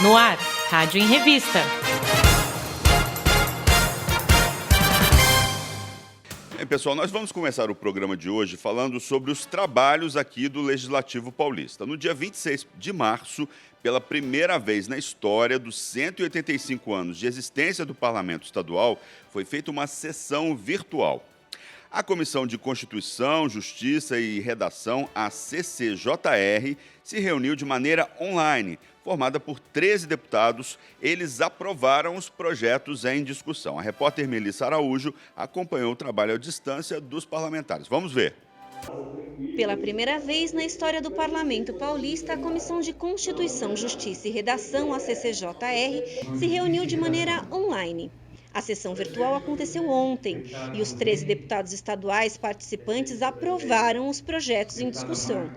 No ar, Rádio em Revista. Bem, pessoal, nós vamos começar o programa de hoje falando sobre os trabalhos aqui do Legislativo Paulista. No dia 26 de março, pela primeira vez na história dos 185 anos de existência do Parlamento Estadual, foi feita uma sessão virtual. A Comissão de Constituição, Justiça e Redação, a CCJR, se reuniu de maneira online. Formada por 13 deputados, eles aprovaram os projetos em discussão. A repórter Melissa Araújo acompanhou o trabalho à distância dos parlamentares. Vamos ver. Pela primeira vez na história do Parlamento Paulista, a Comissão de Constituição, Justiça e Redação, a CCJR, se reuniu de maneira online. A sessão virtual aconteceu ontem e os 13 deputados estaduais participantes aprovaram os projetos em discussão.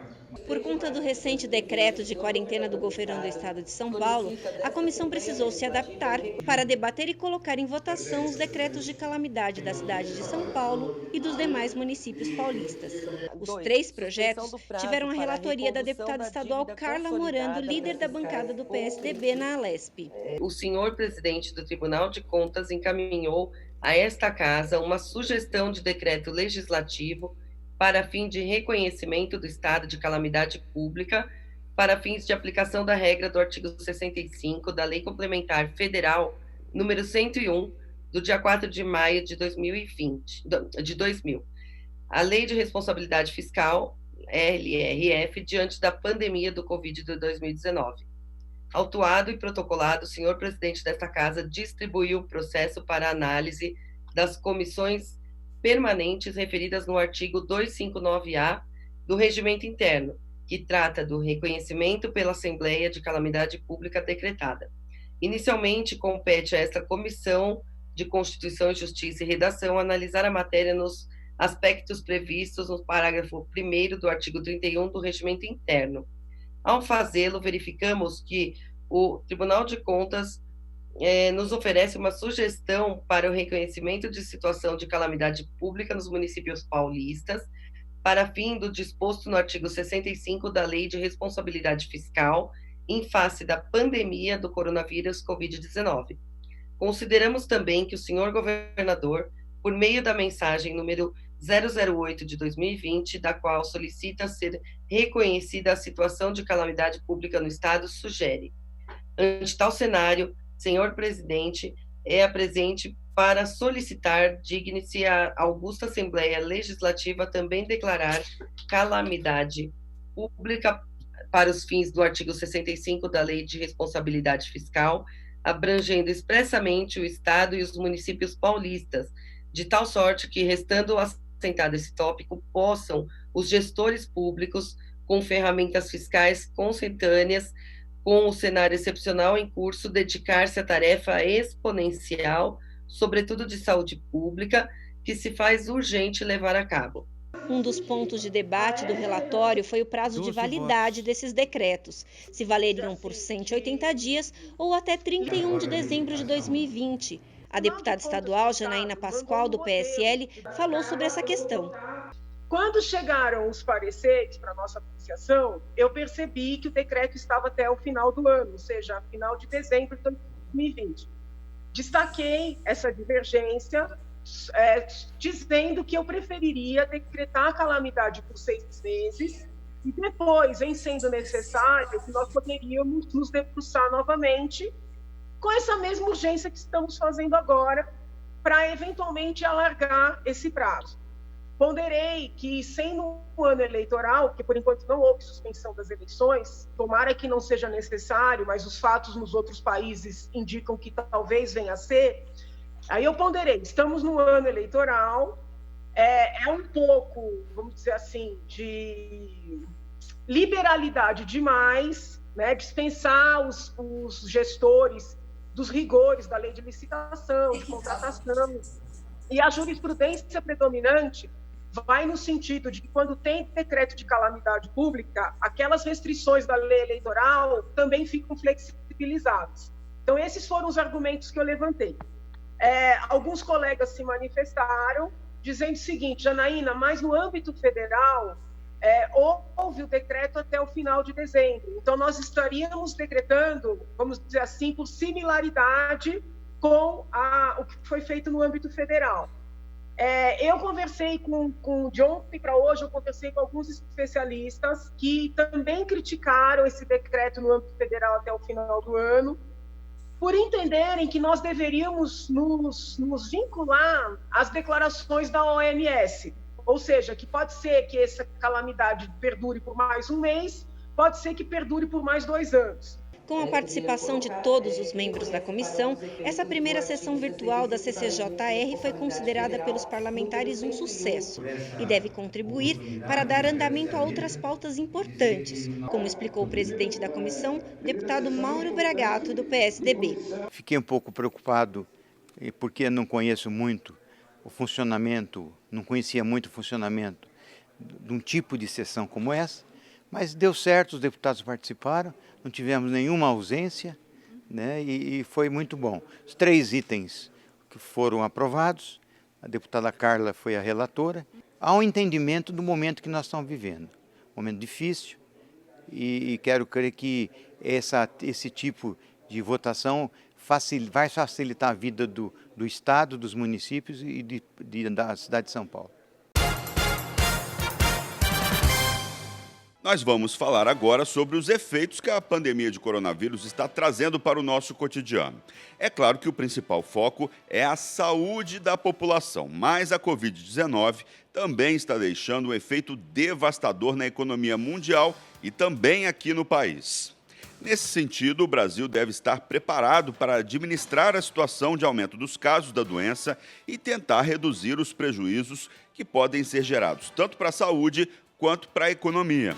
Por conta do recente decreto de quarentena do governo do estado de São Paulo, a comissão precisou se adaptar para debater e colocar em votação os decretos de calamidade da cidade de São Paulo e dos demais municípios paulistas. Os 3 projetos tiveram a relatoria da deputada estadual Carla Morando, líder da bancada do PSDB na Alesp. O senhor presidente do Tribunal de Contas encaminhou a esta casa uma sugestão de decreto legislativo para fim de reconhecimento do estado de calamidade pública, para fins de aplicação da regra do artigo 65 da Lei Complementar Federal número 101, do dia 4 de maio de 2000. A Lei de Responsabilidade Fiscal, LRF, diante da pandemia do Covid de 2019. Autuado e protocolado, o senhor presidente desta casa distribuiu o processo para análise das comissões permanentes referidas no artigo 259-A do Regimento Interno, que trata do reconhecimento pela Assembleia de calamidade pública decretada. Inicialmente, compete a esta Comissão de Constituição, Justiça e Redação analisar a matéria nos aspectos previstos no parágrafo 1º do artigo 31 do Regimento Interno. Ao fazê-lo, verificamos que o Tribunal de Contas nos oferece uma sugestão para o reconhecimento de situação de calamidade pública nos municípios paulistas, para fim do disposto no artigo 65 da Lei de Responsabilidade Fiscal, em face da pandemia do coronavírus Covid-19. Consideramos também que o senhor governador, por meio da mensagem número 008 de 2020, da qual solicita ser reconhecida a situação de calamidade pública no Estado, sugere. Ante tal cenário, senhor presidente, é presente para solicitar, digne-se a augusta Assembleia Legislativa também declarar calamidade pública para os fins do artigo 65 da Lei de Responsabilidade Fiscal, abrangendo expressamente o Estado e os municípios paulistas, de tal sorte que, restando assentado esse tópico, possam os gestores públicos, com ferramentas fiscais consentâneas, com o cenário excepcional em curso, dedicar-se à tarefa exponencial, sobretudo de saúde pública, que se faz urgente levar a cabo. Um dos pontos de debate do relatório foi o prazo de validade desses decretos, se valeriam por 180 dias ou até 31 de dezembro de 2020. A deputada estadual Janaína Pascoal, do PSL, falou sobre essa questão. Quando chegaram os pareceres para a nossa apreciação, eu percebi que o decreto estava até o final do ano, ou seja, final de dezembro de 2020. Destaquei essa divergência, dizendo que eu preferiria decretar a calamidade por 6 meses e depois, em sendo necessário, que nós poderíamos nos debruçar novamente com essa mesma urgência que estamos fazendo agora para eventualmente alargar esse prazo. Ponderei que, sendo um ano eleitoral, que por enquanto não houve suspensão das eleições, tomara que não seja necessário, mas os fatos nos outros países indicam que talvez venha a ser, aí eu ponderei, estamos no ano eleitoral, é um pouco, vamos dizer assim, de liberalidade demais, né, dispensar os gestores dos rigores da lei de licitação, de contratação, e a jurisprudência predominante vai no sentido de que, quando tem decreto de calamidade pública, aquelas restrições da lei eleitoral também ficam flexibilizadas. Então, esses foram os argumentos que eu levantei. Alguns colegas se manifestaram dizendo o seguinte: Janaína, mas no âmbito federal, houve o decreto até o final de dezembro. Então, nós estaríamos decretando, vamos dizer assim, por similaridade com o que foi feito no âmbito federal. Eu conversei de ontem para hoje, eu conversei com alguns especialistas que também criticaram esse decreto no âmbito federal até o final do ano, por entenderem que nós deveríamos nos vincular às declarações da OMS. Ou seja, que pode ser que essa calamidade perdure por mais um mês, pode ser que perdure por mais 2 anos. Com a participação de todos os membros da comissão, essa primeira sessão virtual da CCJR foi considerada pelos parlamentares um sucesso e deve contribuir para dar andamento a outras pautas importantes, como explicou o presidente da comissão, deputado Mauro Bragato, do PSDB. Fiquei um pouco preocupado, porque não conheço muito o funcionamento, não conhecia muito o funcionamento de um tipo de sessão como essa, mas deu certo, os deputados participaram, não tivemos nenhuma ausência, né, e foi muito bom. Os 3 itens que foram aprovados, a deputada Carla foi a relatora, há um entendimento do momento que nós estamos vivendo, um momento difícil, e quero crer que esse tipo de votação vai facilitar a vida do Estado, dos municípios e da cidade de São Paulo. Nós vamos falar agora sobre os efeitos que a pandemia de coronavírus está trazendo para o nosso cotidiano. É claro que o principal foco é a saúde da população, mas a Covid-19 também está deixando um efeito devastador na economia mundial e também aqui no país. Nesse sentido, o Brasil deve estar preparado para administrar a situação de aumento dos casos da doença e tentar reduzir os prejuízos que podem ser gerados tanto para a saúde quanto para a economia.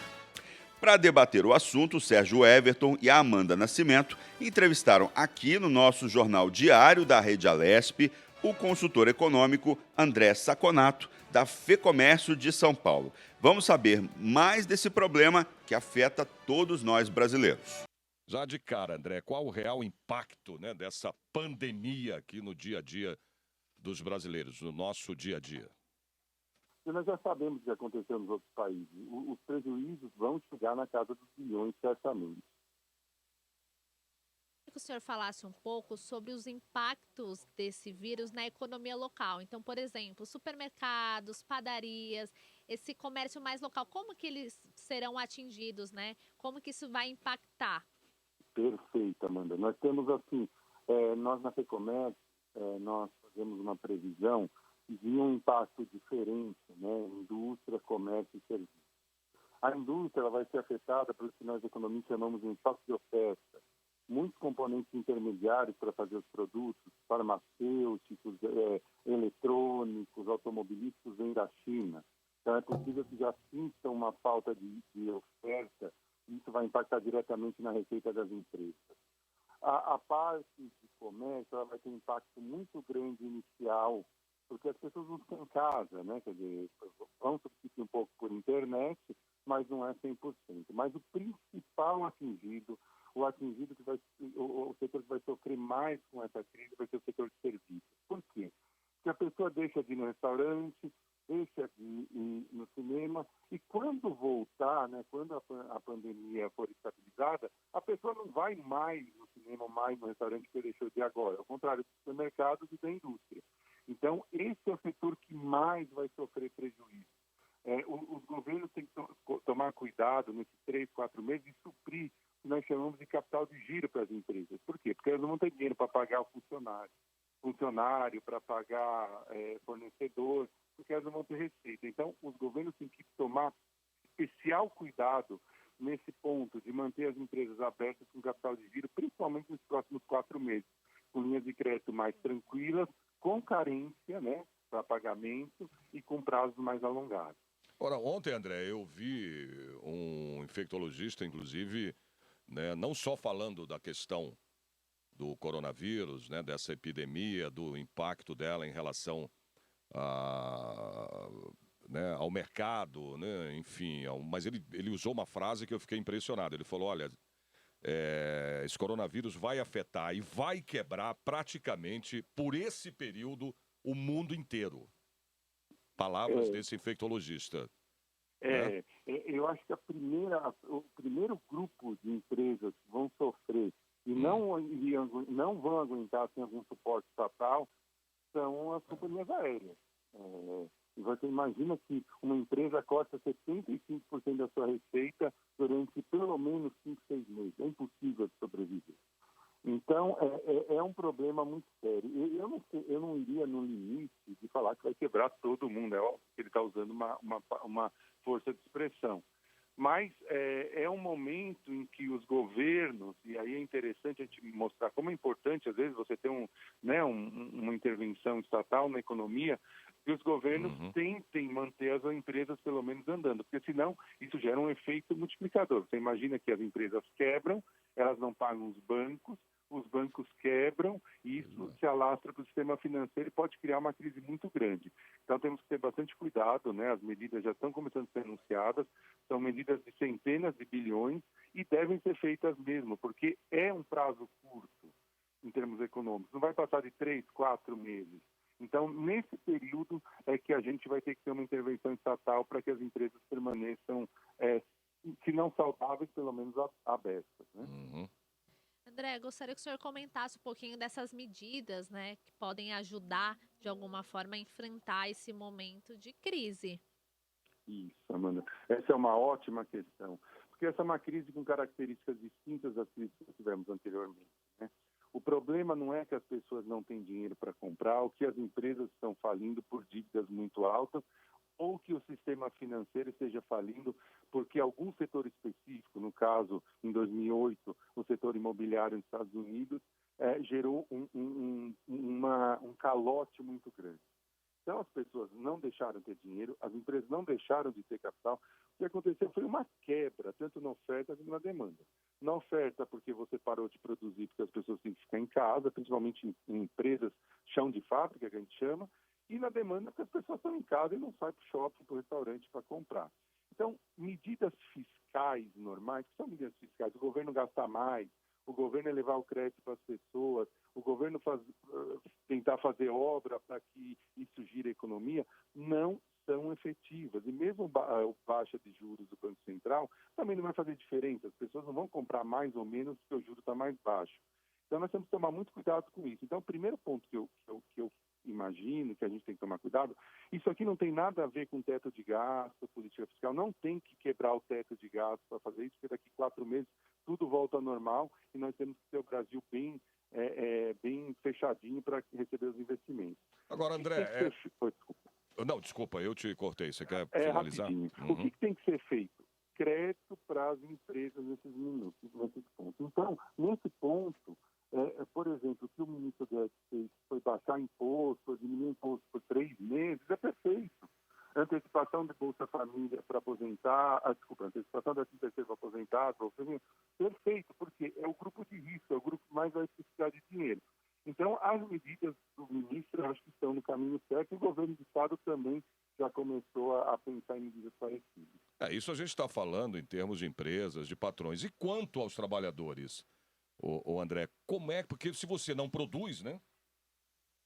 Para debater o assunto, o Sérgio Everton e a Amanda Nascimento entrevistaram aqui no nosso jornal diário da Rede Alesp o consultor econômico André Saconato, da FEComércio de São Paulo. Vamos saber mais desse problema que afeta todos nós brasileiros. Já de cara, André, qual o real impacto, né, dessa pandemia aqui no dia a dia dos brasileiros, no nosso dia a dia? Nós já sabemos o que aconteceu nos outros países. Os prejuízos vão chegar na casa dos bilhões, certamente. Que o senhor falasse um pouco sobre os impactos desse vírus na economia local. Então, por exemplo, supermercados, padarias, esse comércio mais local, como que eles serão atingidos, né? Como que isso vai impactar? Perfeito, Amanda. Nós temos assim, nós na FEComércio, nós fazemos uma previsão de um impacto diferente, né? Indústria, comércio e serviços. A indústria ela vai ser afetada pelo que nós economistas chamamos de choque de oferta. Muitos componentes intermediários para fazer os produtos, farmacêuticos, eletrônicos, automobilísticos, vêm da China. Então, é possível que já sinta uma falta de oferta e isso vai impactar diretamente na receita das empresas. A parte de comércio ela vai ter um impacto muito grande inicial, porque as pessoas não ficam em casa, né? Quer dizer, vão substituir um pouco por internet, mas não é 100%. Mas o principal atingido, o setor que vai sofrer mais com essa crise vai ser o setor de serviços. Por quê? Porque a pessoa deixa de ir no restaurante, deixa de ir no cinema, e quando voltar, né, quando a pandemia for estabilizada, a pessoa não vai mais no cinema, mais no restaurante que deixou de ir agora, ao contrário dos supermercados e da indústria. Então, esse é o setor que mais vai sofrer prejuízo. Os governos têm que tomar cuidado nesses 3, 4 meses e suprir o que nós chamamos de capital de giro para as empresas. Por quê? Porque elas não vão ter dinheiro para pagar o funcionário, para pagar fornecedor, porque elas não vão ter receita. Então, os governos têm que tomar especial cuidado nesse ponto de manter as empresas abertas com capital de giro, principalmente nos próximos 4 meses, com linhas de crédito mais tranquilas, com carência, né, para pagamento e com prazos mais alongados. Ora, ontem, André, eu vi um infectologista, inclusive, né, não só falando da questão do coronavírus, né, dessa epidemia, do impacto dela em relação né, ao mercado, né, enfim, mas ele usou uma frase que eu fiquei impressionado. Ele falou, olha, esse coronavírus vai afetar e vai quebrar praticamente, por esse período, o mundo inteiro. Palavras desse infectologista. Eu acho que o primeiro grupo de empresas que vão sofrer e não vão aguentar sem algum suporte estatal são as companhias aéreas. E você imagina que uma empresa corta 75% da sua receita durante pelo menos 5, 6 meses. É impossível de sobreviver. Então, é um problema muito sério. Eu não iria no limite de falar que vai quebrar todo mundo. É óbvio que ele está usando uma força de expressão. Mas é um momento em que os governos, e aí é interessante a gente mostrar como é importante, às vezes, você ter uma intervenção estatal na economia, que os governos tentem manter as empresas pelo menos andando, porque senão isso gera um efeito multiplicador. Você imagina que as empresas quebram, elas não pagam os bancos quebram, e isso se alastra para o sistema financeiro e pode criar uma crise muito grande. Então temos que ter bastante cuidado, né? As medidas já estão começando a ser anunciadas, são medidas de centenas de bilhões e devem ser feitas mesmo, porque é um prazo curto em termos econômicos, não vai passar de 3, 4 meses. Então, nesse período é que a gente vai ter que ter uma intervenção estatal para que as empresas permaneçam, se não saudáveis, pelo menos abertas, né? André, gostaria que o senhor comentasse um pouquinho dessas medidas, né, que podem ajudar, de alguma forma, a enfrentar esse momento de crise. Isso, Amanda. Essa é uma ótima questão, porque essa é uma crise com características distintas das crises que tivemos anteriormente, né? O problema não é que as pessoas não têm dinheiro para comprar, ou que as empresas estão falindo por dívidas muito altas, ou que o sistema financeiro esteja falindo porque algum setor específico, no caso, em 2008, o setor imobiliário nos Estados Unidos, gerou um calote muito grande. Então, as pessoas não deixaram de ter dinheiro, as empresas não deixaram de ter capital. O que aconteceu foi uma quebra, tanto na oferta como na demanda. Na oferta, porque você parou de produzir, porque as pessoas têm que ficar em casa, principalmente em empresas chão de fábrica, que a gente chama, e na demanda, porque as pessoas estão em casa e não saem para o shopping, para o restaurante para comprar. Então, medidas fiscais normais, que são medidas fiscais, o governo gastar mais, o governo elevar o crédito para as pessoas, o governo tentar fazer obra para que isso gire a economia, não são efetivas. E mesmo a baixa de juros do Banco Central também não vai fazer diferença. As pessoas não vão comprar mais ou menos porque o juro está mais baixo. Então, nós temos que tomar muito cuidado com isso. Então, o primeiro ponto que eu imagino que a gente tem que tomar cuidado, isso aqui não tem nada a ver com teto de gasto, política fiscal, não tem que quebrar o teto de gasto para fazer isso, porque daqui 4 meses tudo volta ao normal e nós temos que ter o Brasil bem fechadinho para receber os investimentos. Agora, André... Não, desculpa, eu te cortei. Você quer finalizar? O que tem que ser feito? Crédito para as empresas nesses pontos. Então, nesse ponto, por exemplo, o que o ministro Guedes fez foi baixar imposto, diminuir imposto por 3 meses, é perfeito. Antecipação de Bolsa Família para aposentar, antecipação da 13ª para aposentado, perfeito, porque é o grupo de risco, é o grupo que mais vai precisar de dinheiro. Então, as medidas do ministro, eu acho que estão no caminho certo, e o governo do Estado também já começou a pensar em medidas parecidas. Isso a gente está falando em termos de empresas, de patrões. E quanto aos trabalhadores, o André, como é? Porque se você não produz, né,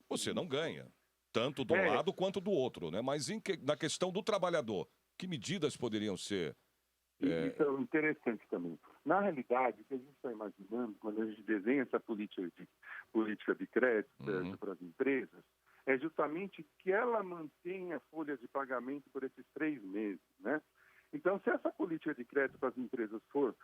você não ganha. Tanto do lado quanto do outro, né? Mas na questão do trabalhador, que medidas poderiam ser? Isso é interessante também. Na realidade, o que a gente está imaginando, quando a gente desenha essa política de crédito para as empresas, é justamente que ela mantenha a folha de pagamento por esses 3 meses, né? Então, se essa política de crédito para as empresas for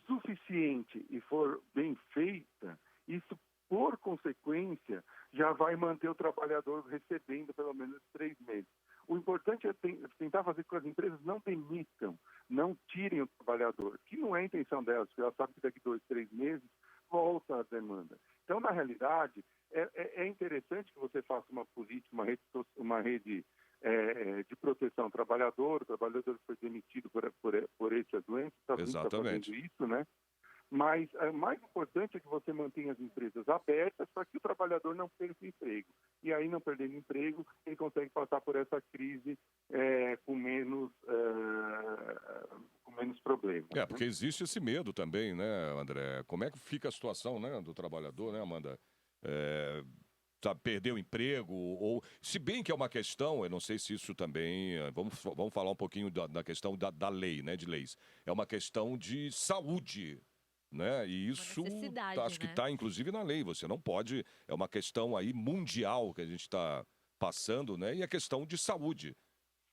suficiente e for bem feita, isso, por consequência, já vai manter o trabalhador recebendo pelo menos 3 meses. O importante é tentar fazer com que as empresas não demitam, não tirem o trabalhador, que não é a intenção delas, porque elas sabem que daqui 2, 3 meses volta a demanda. Então, na realidade, é interessante que você faça uma política, uma rede de proteção ao trabalhador, o trabalhador que foi demitido por essa doença, está fazendo isso, né? Mas o mais importante é que você mantenha as empresas abertas para que o trabalhador não perca emprego. E aí, não perdendo emprego, ele consegue passar por essa crise com menos problemas. Porque existe esse medo também, né, André? Como é que fica a situação, né, do trabalhador, né, Amanda? sabe, perder o emprego, ou se bem que é uma questão, eu não sei se isso também, vamos falar um pouquinho da questão da lei, né, de leis. É uma questão de saúde, né? E isso acho que né? está inclusive na lei. Você não pode, é uma questão aí mundial que a gente está passando, né? E a questão de saúde.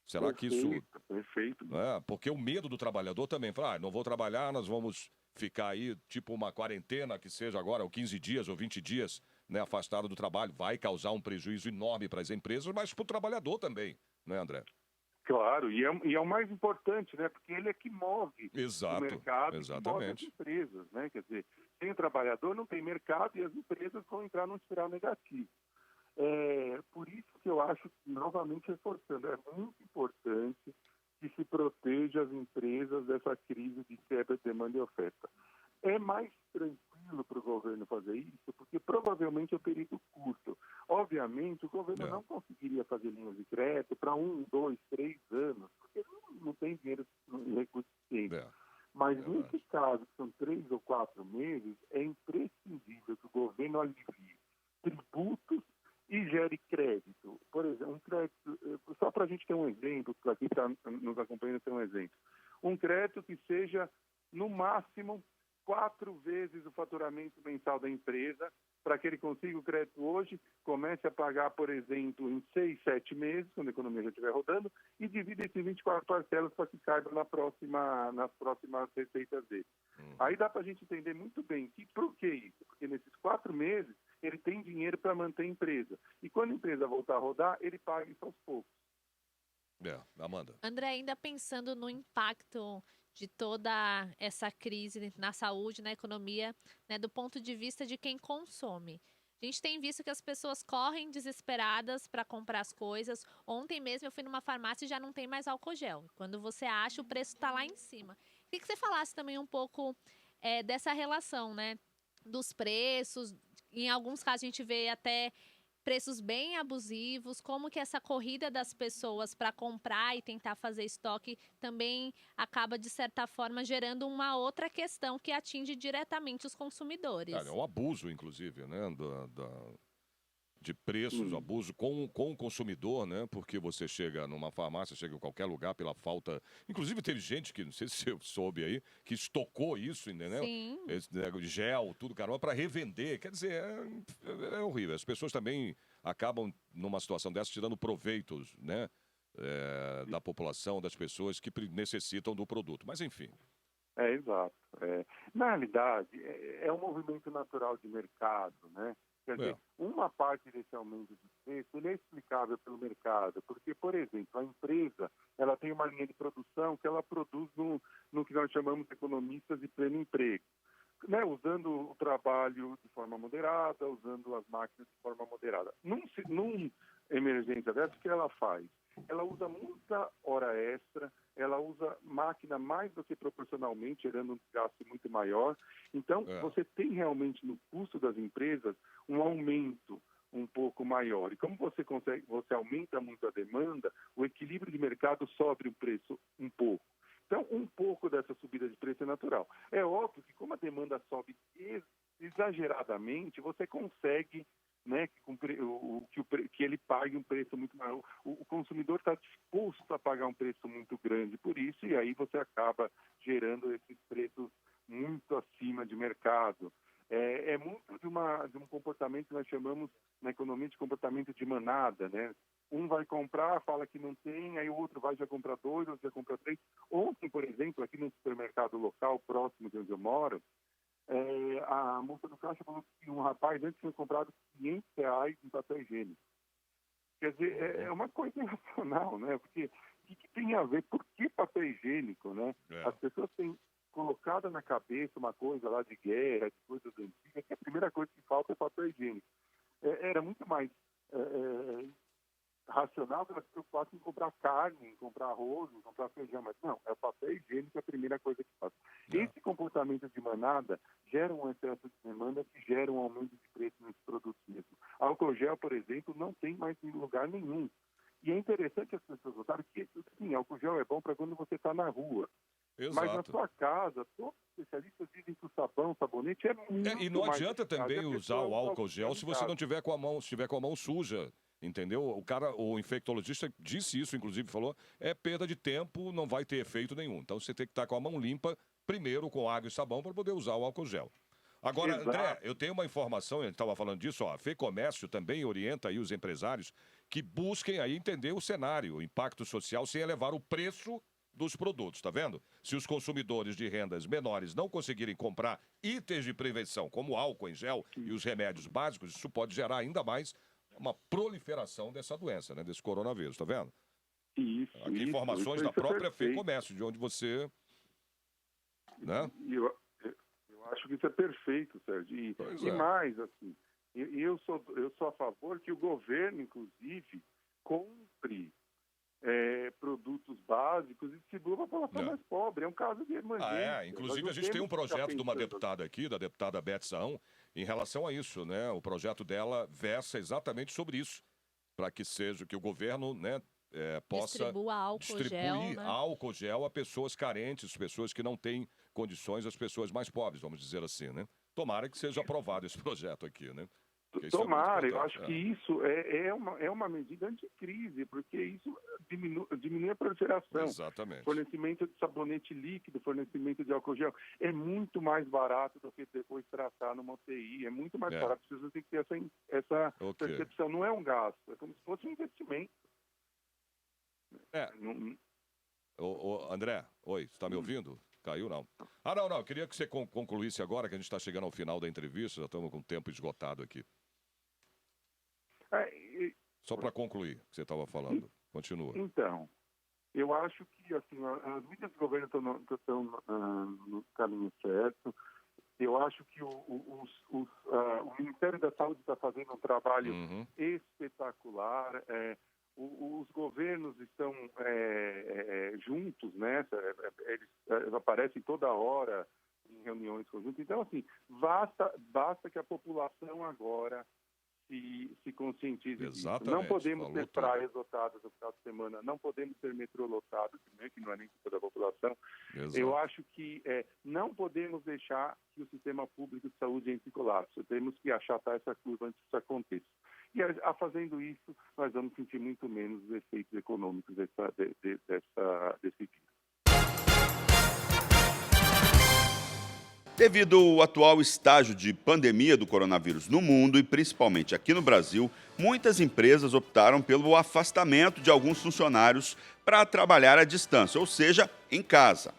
Será que isso... Perfeito. Porque o medo do trabalhador também, fala, não vou trabalhar, nós vamos ficar aí, tipo uma quarentena, que seja agora, ou 15 dias, ou 20 dias, né, afastado do trabalho, vai causar um prejuízo enorme para as empresas, mas para o trabalhador também, né, André? Claro, e é o mais importante, né? Porque ele é que move Exato, o mercado, exatamente. que move as empresas, né? Quer dizer, sem o trabalhador não tem mercado e as empresas vão entrar num espiral negativo. Por isso que eu acho, novamente reforçando, é muito importante que se proteja as empresas dessa crise de quebra de demanda e oferta. É mais tranquilo para o governo fazer isso, porque provavelmente é um período curto. Obviamente, o governo não conseguiria fazer linhas de crédito para 1, 2, 3 anos, porque não tem dinheiro em recursos suficientes. Mas nesse caso, que são 3 ou 4 meses, é imprescindível que o governo alivie tributos e gere crédito. Por exemplo, um crédito, só para a gente ter um exemplo, para quem está nos acompanhando ter um exemplo. Um crédito que seja, no máximo, 4 vezes o faturamento mensal da empresa, para que ele consiga o crédito hoje, comece a pagar, por exemplo, em 6, 7 meses, quando a economia já estiver rodando, e divida esses 24 parcelas para que caiba nas próximas receitas dele. Aí dá para a gente entender muito bem por que isso? Porque nesses 4 meses, ele tem dinheiro para manter a empresa. E quando a empresa voltar a rodar, ele paga isso aos poucos. Amanda. André, ainda pensando no impacto de toda essa crise na saúde, na economia, né, do ponto de vista de quem consome. A gente tem visto que as pessoas correm desesperadas para comprar as coisas. Ontem mesmo eu fui numa farmácia e já não tem mais álcool gel. Quando você acha, o preço está lá em cima. Queria que você falasse também um pouco dessa relação, né, dos preços. Em alguns casos a gente vê até preços bem abusivos, como que essa corrida das pessoas para comprar e tentar fazer estoque também acaba, de certa forma, gerando uma outra questão que atinge diretamente os consumidores. É um abuso, inclusive, né, de preços, abuso com o consumidor, né? Porque você chega numa farmácia, chega em qualquer lugar pela falta... Inclusive teve gente que, não sei se você soube aí, que estocou isso, entendeu? Sim. Esse gel, tudo, caramba, para revender. Quer dizer, é horrível. As pessoas também acabam, numa situação dessa, tirando proveitos, né? Da população, das pessoas que necessitam do produto. Mas, enfim. Exato. Na realidade, é um movimento natural de mercado, né? Quer dizer, uma parte desse aumento de preço ele é explicável pelo mercado, porque, por exemplo, a empresa ela tem uma linha de produção que ela produz no que nós chamamos de economistas de pleno emprego, né? Usando o trabalho de forma moderada, usando as máquinas de forma moderada. Num emergência dessa, o que ela faz? Ela usa muita hora extra, ela usa máquina mais do que proporcionalmente, gerando um gasto muito maior. Então, você tem realmente no custo das empresas um aumento um pouco maior. E como você aumenta muito a demanda, o equilíbrio de mercado sobe o preço um pouco. Então, um pouco dessa subida de preço é natural. É óbvio que como a demanda sobe exageradamente, você consegue, né, que ele pague um preço muito maior. O consumidor está disposto a pagar um preço muito grande por isso, e aí você acaba gerando esses preços muito acima de mercado. É muito de um comportamento que nós chamamos na economia de comportamento de manada, né? Um vai comprar, fala que não tem, aí o outro vai já comprar 2, outro já compra 3. Ontem, por exemplo, aqui no supermercado local, próximo de onde eu moro, a moça do caixa falou que um rapaz antes tinha comprado R$500 em papel higiênico. Quer dizer, é uma coisa irracional, né? Porque o que tem a ver? Por que papel higiênico, né? As pessoas têm colocado na cabeça uma coisa lá de guerra, de coisas antigas, que a primeira coisa que falta é papel higiênico. Era muito mais racional que elas se preocupassem em comprar carne, em comprar arroz, em comprar feijão, mas não, é o papel higiênico a primeira coisa que faz. Esse comportamento de manada gera um excesso de demanda que gera um aumento de preço nesses produtos mesmo. Álcool gel, por exemplo, não tem mais em lugar nenhum. E é interessante as pessoas notarem que, sim, álcool gel é bom para quando você está na rua. Mas na Exato. sua casa, todos os especialistas dizem que o sabão, o sabonete é muito E não mais adianta eficaz. também E a usar pessoa o usa álcool gel se você não autocuidado. tiver com a mão, se tiver com a mão suja, entendeu? O infectologista disse isso, inclusive falou, é perda de tempo, não vai ter efeito nenhum. Então você tem que estar com a mão limpa, primeiro com água e sabão, para poder usar o álcool gel. Agora, Exato. André, eu tenho uma informação, a gente estava falando disso, ó, a FEComércio também orienta aí os empresários que busquem aí entender o cenário, o impacto social, sem elevar o preço dos produtos, tá vendo? Se os consumidores de rendas menores não conseguirem comprar itens de prevenção, como álcool em gel e os remédios básicos, isso pode gerar ainda mais uma proliferação dessa doença, né? Desse coronavírus, tá vendo? Isso, Aqui informações isso da é própria perfeito. FEComércio, de onde você... Né? E eu acho que isso é perfeito, Sérgio. Pois E é. mais, assim, eu sou a favor que o governo, inclusive, compre produtos básicos e distribua para a população mais pobre. É um caso de emergência. Inclusive Nós a não gente tem um temos que ficar projeto de uma pensando deputada aqui, da deputada Beth Saão, em relação a isso, né? O projeto dela versa exatamente sobre isso, para que seja que o governo, né, possa Distribua álcool distribuir gel, né? álcool gel a pessoas carentes, pessoas que não têm condições, as pessoas mais pobres, vamos dizer assim, né? Tomara que seja aprovado esse projeto aqui, né? Porque isso é muito Tomara, eu importante, acho que isso é uma medida anticrise, porque isso diminui a proliferação. Exatamente. Fornecimento de sabonete líquido, fornecimento de álcool gel, é muito mais barato do que depois tratar numa UTI, é muito mais barato, as pessoas têm que ter essa Ok. percepção, não é um gasto, é como se fosse um investimento. André, oi, você está me ouvindo? Caiu, não? Não, eu queria que você concluísse agora, que a gente está chegando ao final da entrevista, já estamos com o tempo esgotado aqui. Só para concluir o que você estava falando. Continua. Então, eu acho que assim, as medidas do governo estão no caminho certo. Eu acho que o Ministério da Saúde está fazendo um trabalho espetacular. Os governos estão juntos, né? Eles aparecem toda hora em reuniões conjuntas. Então, assim, basta que a população agora se conscientize disso. Não podemos ter praias lotadas no final de semana, não podemos ter metrô lotado, que não é nem culpa da população. Exato. Eu acho que não podemos deixar que o sistema público de saúde entre em colapso. Temos que achatar essa curva antes que isso aconteça. E fazendo isso, nós vamos sentir muito menos os efeitos econômicos desse vírus. Devido ao atual estágio de pandemia do coronavírus no mundo e principalmente aqui no Brasil, muitas empresas optaram pelo afastamento de alguns funcionários para trabalhar à distância, ou seja, em casa.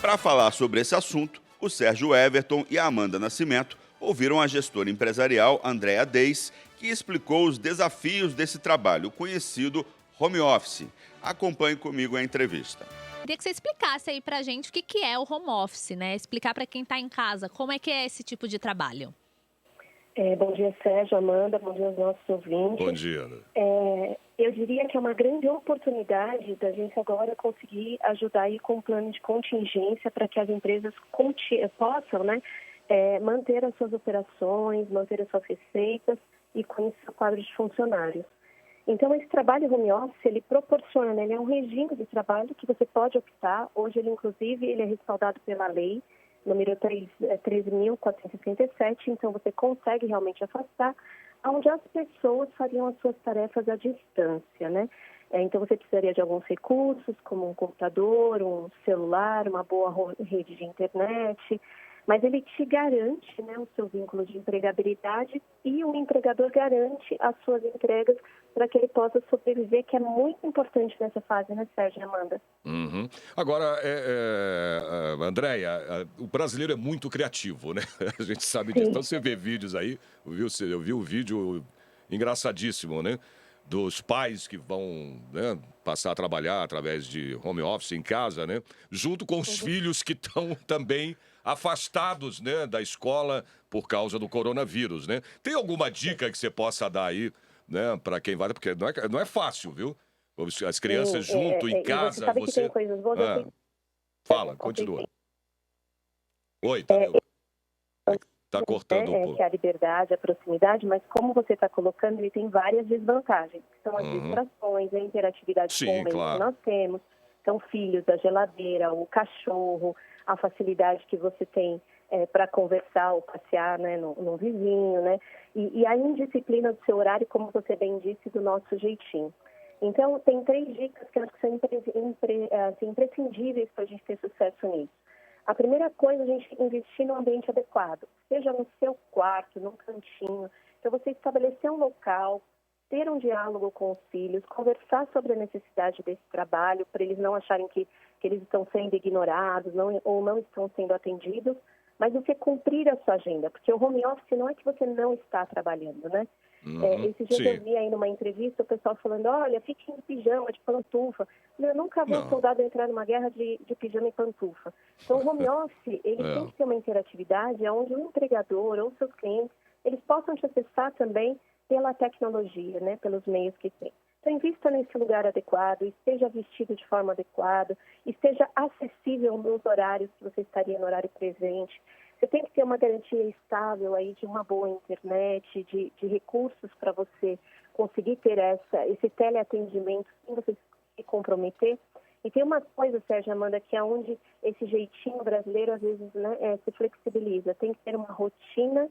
Para falar sobre esse assunto, o Sérgio Everton e a Amanda Nascimento ouviram a gestora empresarial Andréa Deis, que explicou os desafios desse trabalho, conhecido home office. Acompanhe comigo a entrevista. Queria que você explicasse aí pra gente o que é o home office, né? Explicar para quem está em casa como é que é esse tipo de trabalho. Bom dia, Sérgio, Amanda, bom dia aos nossos ouvintes. Bom dia, Ana. Eu diria que é uma grande oportunidade da gente agora conseguir ajudar aí com um plano de contingência para que as empresas possam, né, manter as suas operações, manter as suas receitas e com isso o quadro de funcionários. Então, esse trabalho home office, ele proporciona, né, ele é um regime de trabalho que você pode optar. Hoje, ele é respaldado pela lei, número 13.437, então você consegue realmente afastar, onde as pessoas fariam as suas tarefas à distância, né? Então, você precisaria de alguns recursos, como um computador, um celular, uma boa rede de internet, mas ele te garante, né, o seu vínculo de empregabilidade e o empregador garante as suas entregas para que ele possa sobreviver, que é muito importante nessa fase, né, Sérgio e Amanda? Uhum. Agora, Andréia, o brasileiro é muito criativo, né? A gente sabe disso. Então, você vê vídeos aí, eu vi um vídeo engraçadíssimo, né? Dos pais que vão, né, passar a trabalhar através de home office em casa, né? Junto com os filhos que estão também afastados, né, da escola por causa do coronavírus, né? Tem alguma dica que você possa dar aí, né, para quem vai? Porque não é fácil, viu? As crianças junto em casa, você sabe que tem coisas boas. Fala, continua. Oi, tá cortando um pouco. Que é a liberdade, a proximidade, mas como você está colocando, ele tem várias desvantagens, que são as distrações, a interatividade com o meio que nós temos, Então, filhos, a geladeira, o cachorro, a facilidade que você tem para conversar ou passear, né, no vizinho, né? E a indisciplina do seu horário, como você bem disse, do nosso jeitinho. Então, tem 3 dicas que eu acho que são imprescindíveis para a gente ter sucesso nisso. A primeira coisa, a gente investir no ambiente adequado, seja no seu quarto, num cantinho. Então, você estabelecer um local, ter um diálogo com os filhos, conversar sobre a necessidade desse trabalho, para eles não acharem que eles estão sendo ignorados ou não estão sendo atendidos, mas você cumprir a sua agenda, porque o home office não é que você não está trabalhando, né? Esse dia eu vi aí numa entrevista o pessoal falando, olha, fique em pijama, de pantufa. Eu nunca vi um soldado entrar numa guerra de pijama e pantufa. Então, o home office, ele tem que ter uma interatividade onde o empregador ou seus clientes, eles possam te acessar também pela tecnologia, né, pelos meios que tem. Então, invista nesse lugar adequado, esteja vestido de forma adequada, esteja acessível nos horários que você estaria no horário presente. Você tem que ter uma garantia estável aí de uma boa internet, de recursos para você conseguir ter esse teleatendimento sem você se comprometer. E tem uma coisa, Sérgio, Amanda, que é onde esse jeitinho brasileiro às vezes, né, se flexibiliza. Tem que ter uma rotina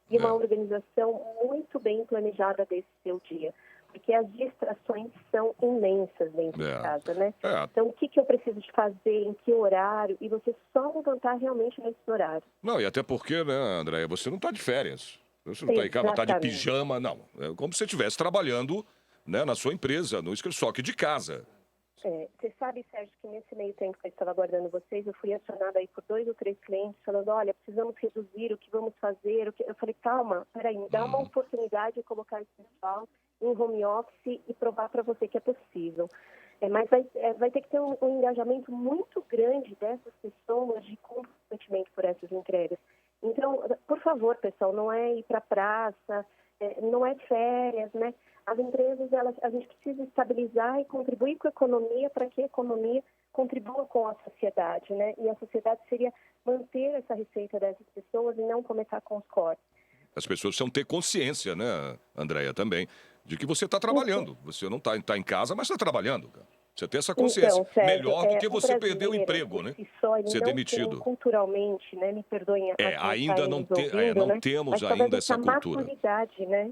e uma organização muito bem planejada desse seu dia. Porque as distrações são imensas dentro de casa, né? Então, o que eu preciso de fazer, em que horário, e você só levantar realmente nesse horário. Não, e até porque, né, Andréia, você não está de férias. Você não está em casa, está de pijama, não. É como se você estivesse trabalhando, né, na sua empresa, no escritório, só que de casa. Você sabe, Sérgio, que nesse meio tempo que eu estava aguardando vocês, eu fui acionada aí por 2 ou 3 clientes falando, olha, precisamos reduzir, o que vamos fazer? Eu falei, calma, peraí, me dá uma oportunidade de colocar esse pessoal em home office e provar para você que é possível. Mas vai ter que ter um engajamento muito grande dessas pessoas de comprometimento por essas entregas. Então, por favor, pessoal, não é ir para a praça, não é férias, né? As empresas, a gente precisa estabilizar e contribuir com a economia para que a economia contribua com a sociedade, né? E a sociedade seria manter essa receita dessas pessoas e não começar com os cortes. As pessoas precisam ter consciência, né, Andréia, também, de que você está trabalhando. Você não está em casa, mas está trabalhando, cara. Você tem essa consciência. Então, Sérgio, melhor do que você perder o emprego, né? Ser demitido. Culturalmente, né? Me perdoem. Ainda não, não temos ainda essa cultura. Né?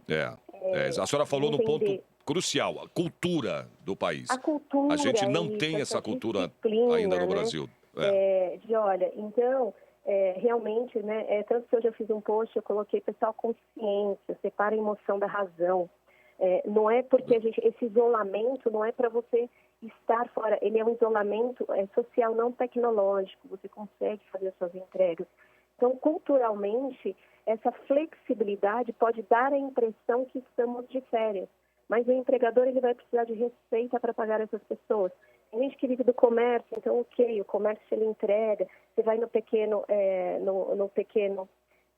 A senhora falou no ponto crucial, a cultura do país. A cultura. A gente não tem essa cultura ainda no Brasil. Olha, então, realmente, né? Tanto que hoje eu fiz um post, eu coloquei pessoal consciência, separa a emoção da razão. Não é porque esse isolamento não é para você estar fora, ele é um isolamento social, não tecnológico, você consegue fazer as suas entregas. Então, culturalmente, essa flexibilidade pode dar a impressão que estamos de férias, mas o empregador ele vai precisar de receita para pagar essas pessoas. Tem gente que vive do comércio, então, ok, o comércio ele entrega, você vai no pequeno, no pequeno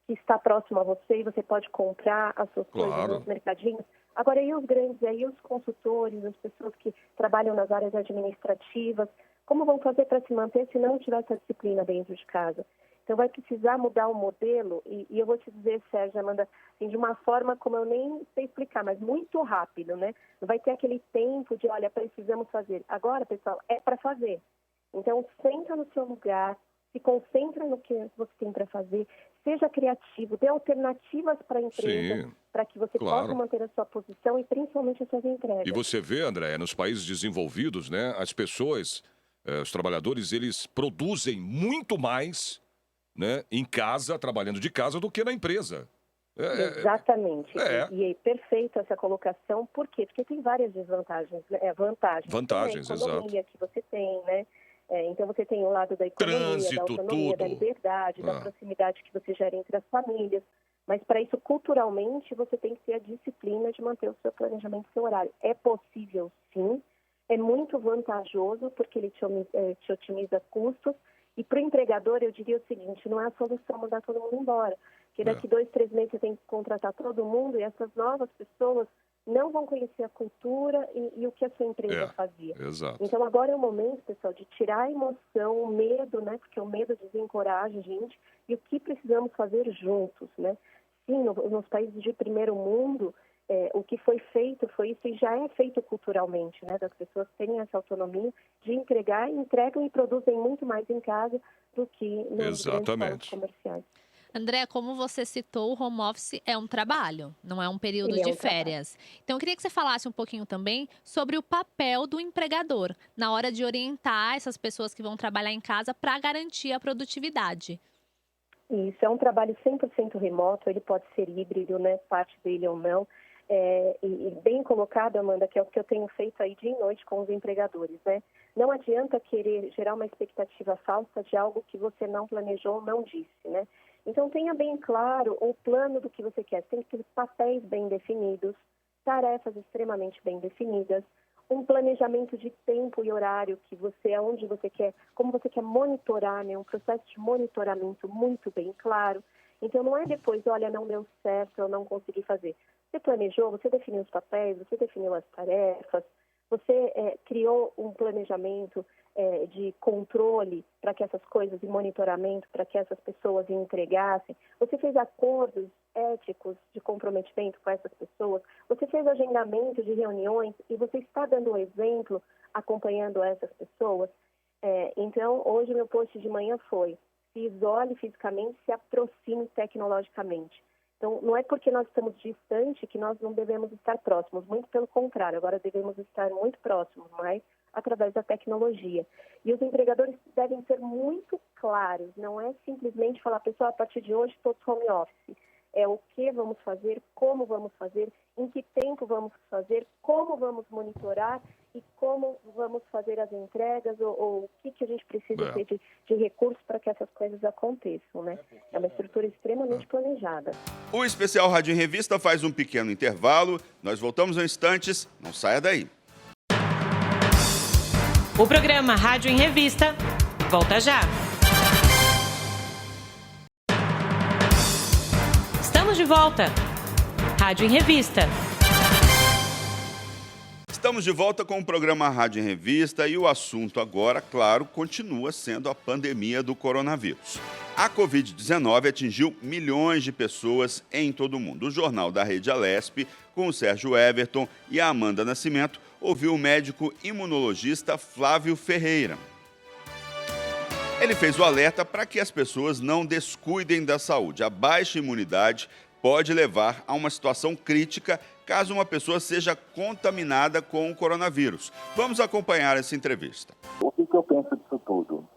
que está próximo a você e você pode comprar as suas coisas nos mercadinhos. Agora, e os grandes, aí os consultores, as pessoas que trabalham nas áreas administrativas, como vão fazer para se manter se não tiver essa disciplina dentro de casa? Então, vai precisar mudar o modelo, e eu vou te dizer, Sérgio, Amanda, assim, de uma forma como eu nem sei explicar, mas muito rápido, né? Não vai ter aquele tempo de, olha, precisamos fazer. Agora, pessoal, é para fazer. Então, senta no seu lugar, se concentra no que você tem para fazer, seja criativo, dê alternativas para a empresa, para que você possa manter a sua posição e principalmente as suas entregas. E você vê, André, nos países desenvolvidos, né, as pessoas, os trabalhadores, eles produzem muito mais, né, em casa, trabalhando de casa, do que na empresa. Exatamente. E é perfeita essa colocação. Por quê? Porque tem várias desvantagens, vantagens, exato. A economia que você tem, né? Então, você tem o lado da economia, da autonomia, da liberdade, da proximidade que você gera entre as famílias. Mas, para isso, culturalmente, você tem que ter a disciplina de manter o seu planejamento, seu horário. É possível, sim. É muito vantajoso, porque ele te otimiza custos. E, para o empregador, eu diria o seguinte, não é a solução mandar todo mundo embora. Porque daqui 2, 3 meses você tem que contratar todo mundo e essas novas pessoas não vão conhecer a cultura e o que a sua empresa fazia. Exato. Então, agora é o momento, pessoal, de tirar a emoção, o medo, né? Porque o medo desencoraja a gente. E o que precisamos fazer juntos, né? Sim, nos países de primeiro mundo, o que foi feito foi isso, e já é feito culturalmente, né? Das pessoas terem essa autonomia de entregam e produzem muito mais em casa do que nos grandes polos comerciais. André, como você citou, o home office é um trabalho, não é um período Ele é de um trabalho. férias. Então, eu queria que você falasse um pouquinho também sobre o papel do empregador na hora de orientar essas pessoas que vão trabalhar em casa para garantir a produtividade. Isso, é um trabalho 100% remoto, ele pode ser híbrido, né? Parte dele ou não. E bem colocado, Amanda, que é o que eu tenho feito aí dia e noite com os empregadores, né? Não adianta querer gerar uma expectativa falsa de algo que você não planejou, não disse, né? Então, tenha bem claro o plano do que você quer. Você tem que ter papéis bem definidos, tarefas extremamente bem definidas, um planejamento de tempo e horário que aonde você quer, como você quer monitorar, né? Um processo de monitoramento muito bem claro. Então, não é depois, olha, não deu certo, eu não consegui fazer. Você planejou, você definiu os papéis, você definiu as tarefas, você criou um planejamento de controle para que essas coisas, e monitoramento para que essas pessoas entregassem. Você fez acordos éticos de comprometimento com essas pessoas, você fez agendamento de reuniões e você está dando um exemplo acompanhando essas pessoas. Então, hoje meu post de manhã foi: se isole fisicamente, se aproxime tecnologicamente. Então, não é porque nós estamos distantes que nós não devemos estar próximos, muito pelo contrário, agora devemos estar muito próximos, mas através da tecnologia. E os empregadores devem ser muito claros, não é simplesmente falar, pessoal, a partir de hoje todos home office. É o que vamos fazer, como vamos fazer, em que tempo vamos fazer, como vamos monitorar e como vamos fazer as entregas ou o que a gente precisa ter de recursos para que essas coisas aconteçam, né? É uma estrutura extremamente planejada. O especial Rádio em Revista faz um pequeno intervalo. Nós voltamos em instantes. Não saia daí. O programa Rádio em Revista volta já. Estamos de volta. Rádio em Revista. Estamos de volta com o programa Rádio em Revista e o assunto agora, claro, continua sendo a pandemia do coronavírus. A Covid-19 atingiu milhões de pessoas em todo o mundo. O Jornal da Rede Alesp, com o Sérgio Everton e a Amanda Nascimento, ouviu o médico imunologista Flávio Ferreira. Ele fez o alerta para que as pessoas não descuidem da saúde. A baixa imunidade pode levar a uma situação crítica caso uma pessoa seja contaminada com o coronavírus. Vamos acompanhar essa entrevista. O que eu penso disso tudo?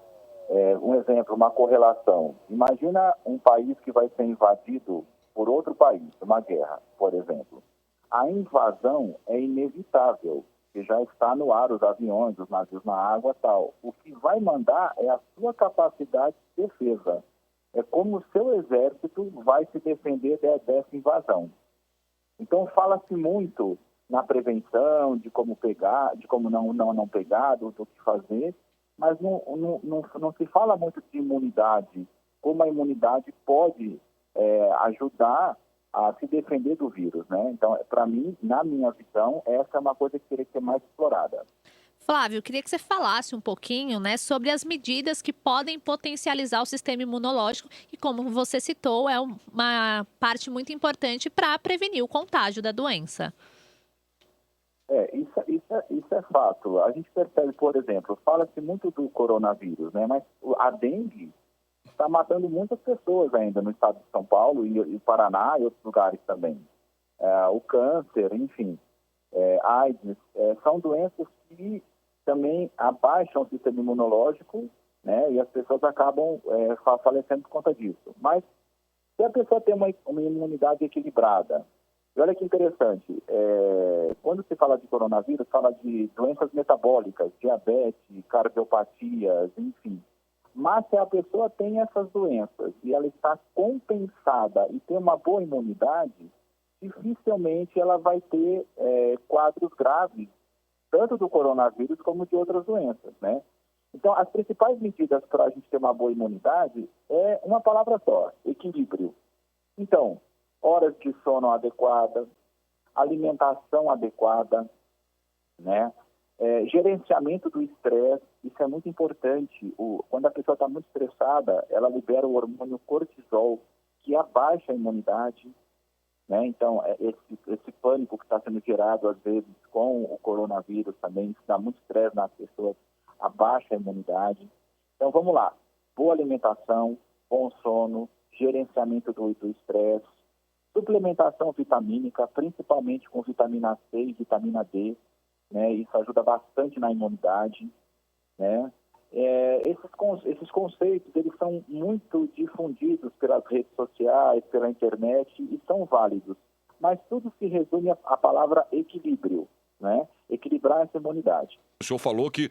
Um exemplo, uma correlação. Imagina um país que vai ser invadido por outro país, uma guerra, por exemplo. A invasão é inevitável, que já está no ar, os aviões, os navios na água e tal. O que vai mandar é a sua capacidade de defesa. É como o seu exército vai se defender dessa invasão. Então, fala-se muito na prevenção, de como pegar, de como não pegar, do que fazer, mas não se fala muito de imunidade, como a imunidade pode ajudar a se defender do vírus, né? Então, para mim, na minha visão, essa é uma coisa que teria que ser mais explorada. Flávio, eu queria que você falasse um pouquinho, né, sobre as medidas que podem potencializar o sistema imunológico e, como você citou, é uma parte muito importante para prevenir o contágio da doença. Isso é fato. A gente percebe, por exemplo, fala-se muito do coronavírus, né, mas a dengue está matando muitas pessoas ainda no estado de São Paulo e Paraná e outros lugares também. O câncer, enfim, AIDS, são doenças que também abaixam o sistema imunológico, né, e as pessoas acabam falecendo por conta disso. Mas se a pessoa tem uma imunidade equilibrada, e olha que interessante, quando se fala de coronavírus, fala de doenças metabólicas, diabetes, cardiopatias, enfim. Mas se a pessoa tem essas doenças e ela está compensada e tem uma boa imunidade, dificilmente ela vai ter quadros graves, tanto do coronavírus como de outras doenças, né? Então, as principais medidas para a gente ter uma boa imunidade é uma palavra só: equilíbrio. Então, horas de sono adequadas, alimentação adequada, né? Gerenciamento do estresse, isso é muito importante. Quando a pessoa está muito estressada, ela libera o hormônio cortisol, que abaixa a imunidade. né? Então, esse pânico que está sendo gerado, às vezes, com o coronavírus também, isso dá muito estresse nas pessoas, abaixa a imunidade. Então, vamos lá. Boa alimentação, bom sono, gerenciamento do estresse, suplementação vitamínica, principalmente com vitamina C e vitamina D, né? Isso ajuda bastante na imunidade, né? Esses conceitos, eles são muito difundidos pelas redes sociais, pela internet, e são válidos. Mas tudo se resume à palavra equilíbrio, né? Equilibrar essa imunidade. O senhor falou que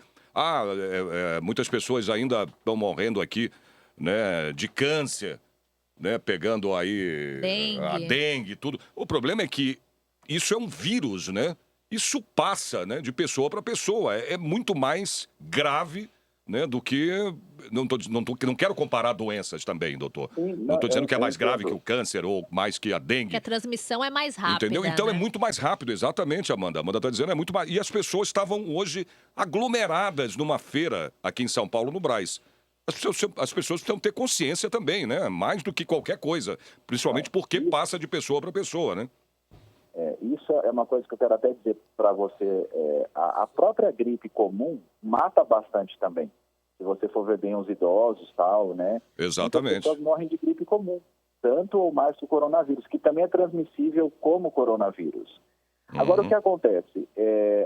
muitas pessoas ainda estão morrendo aqui, né, de câncer, né, pegando aí a dengue, tudo. O problema é que isso é um vírus, né? Isso passa, né, de pessoa para pessoa. É muito mais grave, né, do que... Não quero comparar doenças também, doutor. Sim, não estou dizendo que é mais grave que o câncer ou mais que a dengue. Que a transmissão é mais rápida, entendeu? Então né? é muito mais rápido, exatamente, Amanda. A Amanda está dizendo, é muito mais... E as pessoas estavam hoje aglomeradas numa feira aqui em São Paulo, no Brás. As pessoas precisam ter consciência também, né? Mais do que qualquer coisa. Principalmente porque passa de pessoa para pessoa, né? Isso é uma coisa que eu quero até dizer para você. A própria gripe comum mata bastante também. Se você for ver bem os idosos, tal, né? Exatamente. As pessoas morrem de gripe comum, tanto ou mais que o coronavírus, que também é transmissível como o coronavírus. Agora, o que acontece?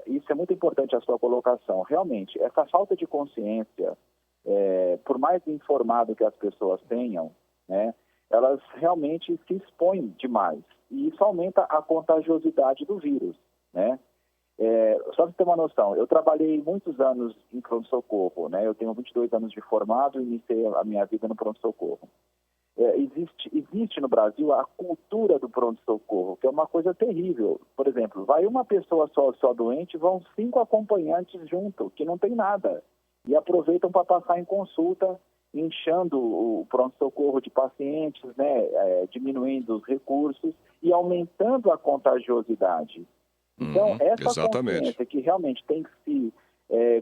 Isso é muito importante a sua colocação. Realmente, essa falta de consciência, por mais informado que as pessoas tenham, né, elas realmente se expõem demais. E isso aumenta a contagiosidade do vírus, né? Só para você ter uma noção, eu trabalhei muitos anos em pronto-socorro, né? Eu tenho 22 anos de formado e iniciei a minha vida no pronto-socorro. Existe no Brasil a cultura do pronto-socorro, que é uma coisa terrível. Por exemplo, vai uma pessoa só doente, vão 5 acompanhantes junto, que não tem nada. E aproveitam para passar em consulta, inchando o pronto-socorro de pacientes, né? Diminuindo os recursos e aumentando a contagiosidade. Então, essa consciência que realmente tem que se,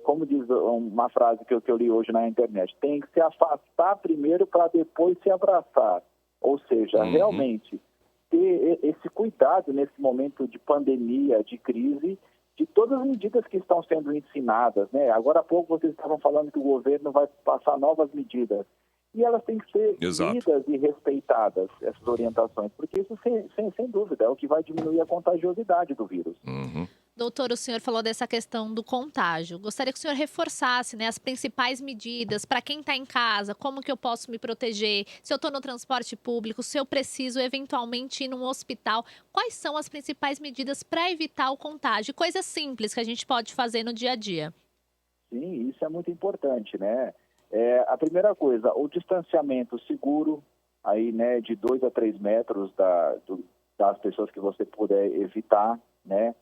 como diz uma frase que eu li hoje na internet, tem que se afastar primeiro para depois se abraçar. Ou seja, realmente ter esse cuidado nesse momento de pandemia, de crise, de todas as medidas que estão sendo ensinadas, né? Agora há pouco vocês estavam falando que o governo vai passar novas medidas. E elas têm que ser seguidas e respeitadas, essas orientações, porque isso, sem dúvida, é o que vai diminuir a contagiosidade do vírus. Doutor, o senhor falou dessa questão do contágio. Gostaria que o senhor reforçasse, né, as principais medidas para quem está em casa, como que eu posso me proteger, se eu estou no transporte público, se eu preciso eventualmente ir num hospital. Quais são as principais medidas para evitar o contágio? Coisas simples que a gente pode fazer no dia a dia. Sim, isso é muito importante, né? A primeira coisa, o distanciamento seguro, aí, né, de 2 a 3 metros das pessoas que você puder evitar, né?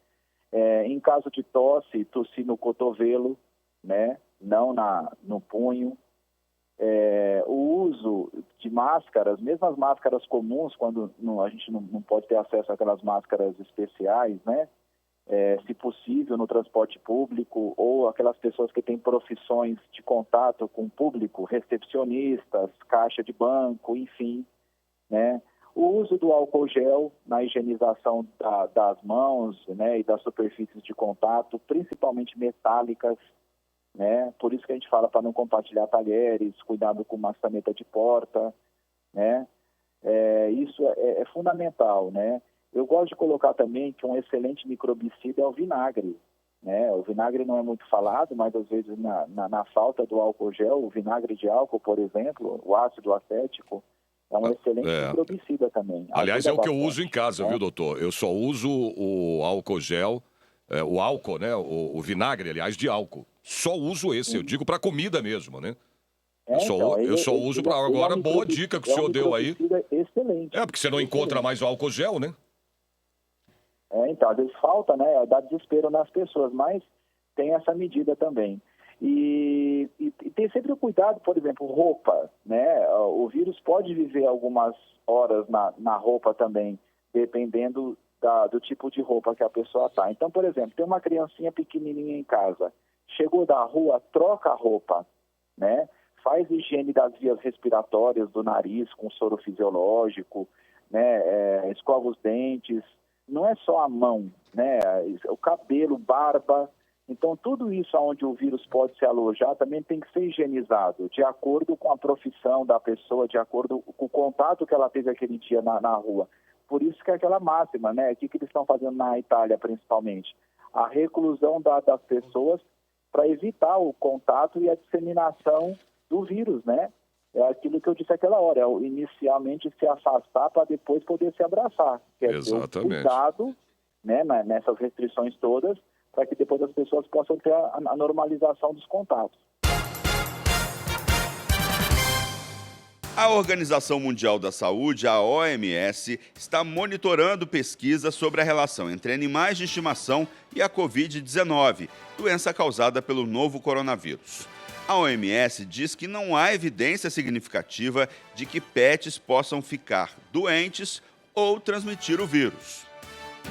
Em caso de tosse, tossir no cotovelo, né? Não no punho. O uso de máscaras, mesmo as máscaras comuns, quando a gente não pode ter acesso àquelas máscaras especiais, né? Se possível, no transporte público, ou aquelas pessoas que têm profissões de contato com o público, recepcionistas, caixa de banco, enfim, né? O uso do álcool gel na higienização das mãos, né, e das superfícies de contato, principalmente metálicas, né? Por isso que a gente fala para não compartilhar talheres, cuidado com maçaneta de porta, né? Isso é fundamental, né? Eu gosto de colocar também que um excelente microbicida é o vinagre, né? O vinagre não é muito falado, mas às vezes na falta do álcool gel, o vinagre de álcool, por exemplo, o ácido acético, é um excelente microbicida também. Aliás, é o que eu uso em casa, viu, doutor? Eu só uso o álcool gel, o álcool, né? O vinagre, aliás, de álcool. Só uso esse, eu digo para comida mesmo, né? Eu só uso para... Agora, boa dica que o senhor deu aí. Excelente. Porque você não encontra mais o álcool gel, né? Então, às vezes falta, né? Dá desespero nas pessoas, mas tem essa medida também. E tem sempre o cuidado, por exemplo, roupa, né? O vírus pode viver algumas horas na roupa também, dependendo do tipo de roupa que a pessoa está. Então, por exemplo, tem uma criancinha pequenininha em casa, chegou da rua, troca a roupa, né? faz higiene das vias respiratórias, do nariz com soro fisiológico, né? Escova os dentes, não é só a mão, né? O cabelo, barba. Então, tudo isso onde o vírus pode se alojar também tem que ser higienizado, de acordo com a profissão da pessoa, de acordo com o contato que ela teve aquele dia na rua. Por isso que é aquela máxima, né? O que eles estão fazendo na Itália, principalmente? A reclusão das pessoas para evitar o contato e a disseminação do vírus, né? É aquilo que eu disse aquela hora, é inicialmente se afastar para depois poder se abraçar. Quer dizer, o cuidado, né, nessas restrições todas, para que depois as pessoas possam ter a normalização dos contatos. A Organização Mundial da Saúde, a OMS, está monitorando pesquisas sobre a relação entre animais de estimação e a Covid-19, doença causada pelo novo coronavírus. A OMS diz que não há evidência significativa de que pets possam ficar doentes ou transmitir o vírus.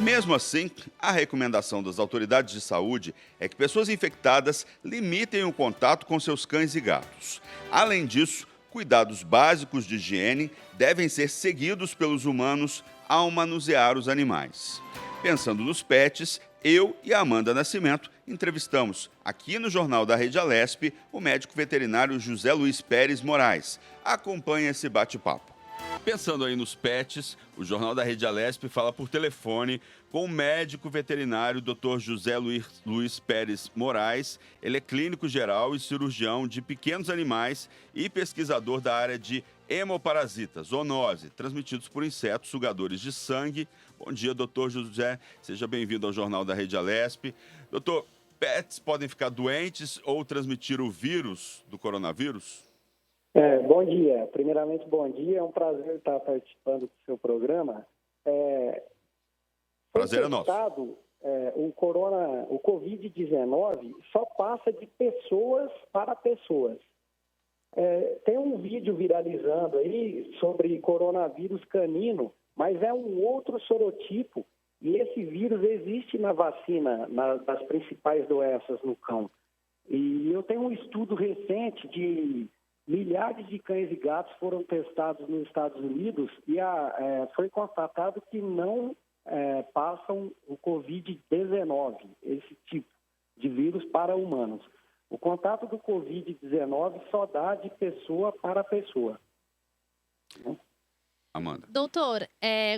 Mesmo assim, a recomendação das autoridades de saúde é que pessoas infectadas limitem o contato com seus cães e gatos. Além disso, cuidados básicos de higiene devem ser seguidos pelos humanos ao manusear os animais. Pensando nos pets, eu e a Amanda Nascimento entrevistamos, aqui no Jornal da Rede Alesp, o médico veterinário José Luiz Pérez Moraes. Acompanhe esse bate-papo. Pensando aí nos pets, o Jornal da Rede Alesp fala por telefone com o médico veterinário Dr. José Luiz Pérez Moraes. Ele é clínico geral e cirurgião de pequenos animais e pesquisador da área de hemoparasitas, zoonose, transmitidos por insetos sugadores de sangue. Bom dia, doutor José. Seja bem-vindo ao Jornal da Rede Alesp. Doutor, pets podem ficar doentes ou transmitir o vírus do coronavírus? Bom dia. Primeiramente, bom dia. É um prazer estar participando do seu programa. Prazer é nosso. O Covid-19 só passa de pessoas para pessoas. Tem um vídeo viralizando aí sobre coronavírus canino, mas é um outro sorotipo e esse vírus existe na vacina das principais doenças no cão. E eu tenho um estudo recente de milhares de cães e gatos foram testados nos Estados Unidos e foi constatado que não passam o Covid-19, esse tipo de vírus para humanos. O contato do Covid-19 só dá de pessoa para pessoa. Amanda. Doutor,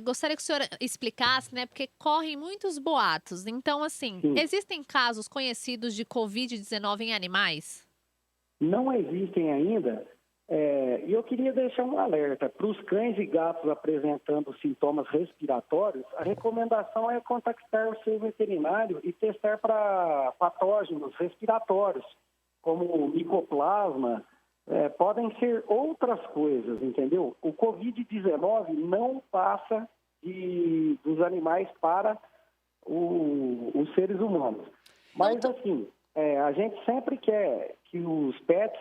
gostaria que o senhor explicasse, né? Porque correm muitos boatos. Então, assim, existem casos conhecidos de Covid-19 em animais? Não existem ainda. E eu queria deixar um alerta para os cães e gatos apresentando sintomas respiratórios. A recomendação é contactar o seu veterinário e testar para patógenos respiratórios, como micoplasma. Podem ser outras coisas, entendeu? O Covid-19 não passa dos animais para os seres humanos. Mas, assim, a gente sempre quer que os pets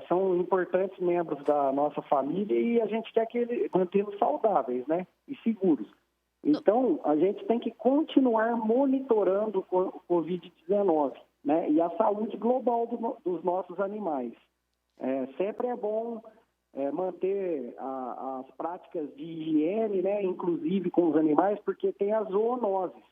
são importantes membros da nossa família e a gente quer mantê-los saudáveis, né? E seguros. Então, a gente tem que continuar monitorando o Covid-19, né? E a saúde global dos nossos animais. Sempre é bom manter as práticas de higiene, né? Inclusive com os animais, porque tem as zoonoses.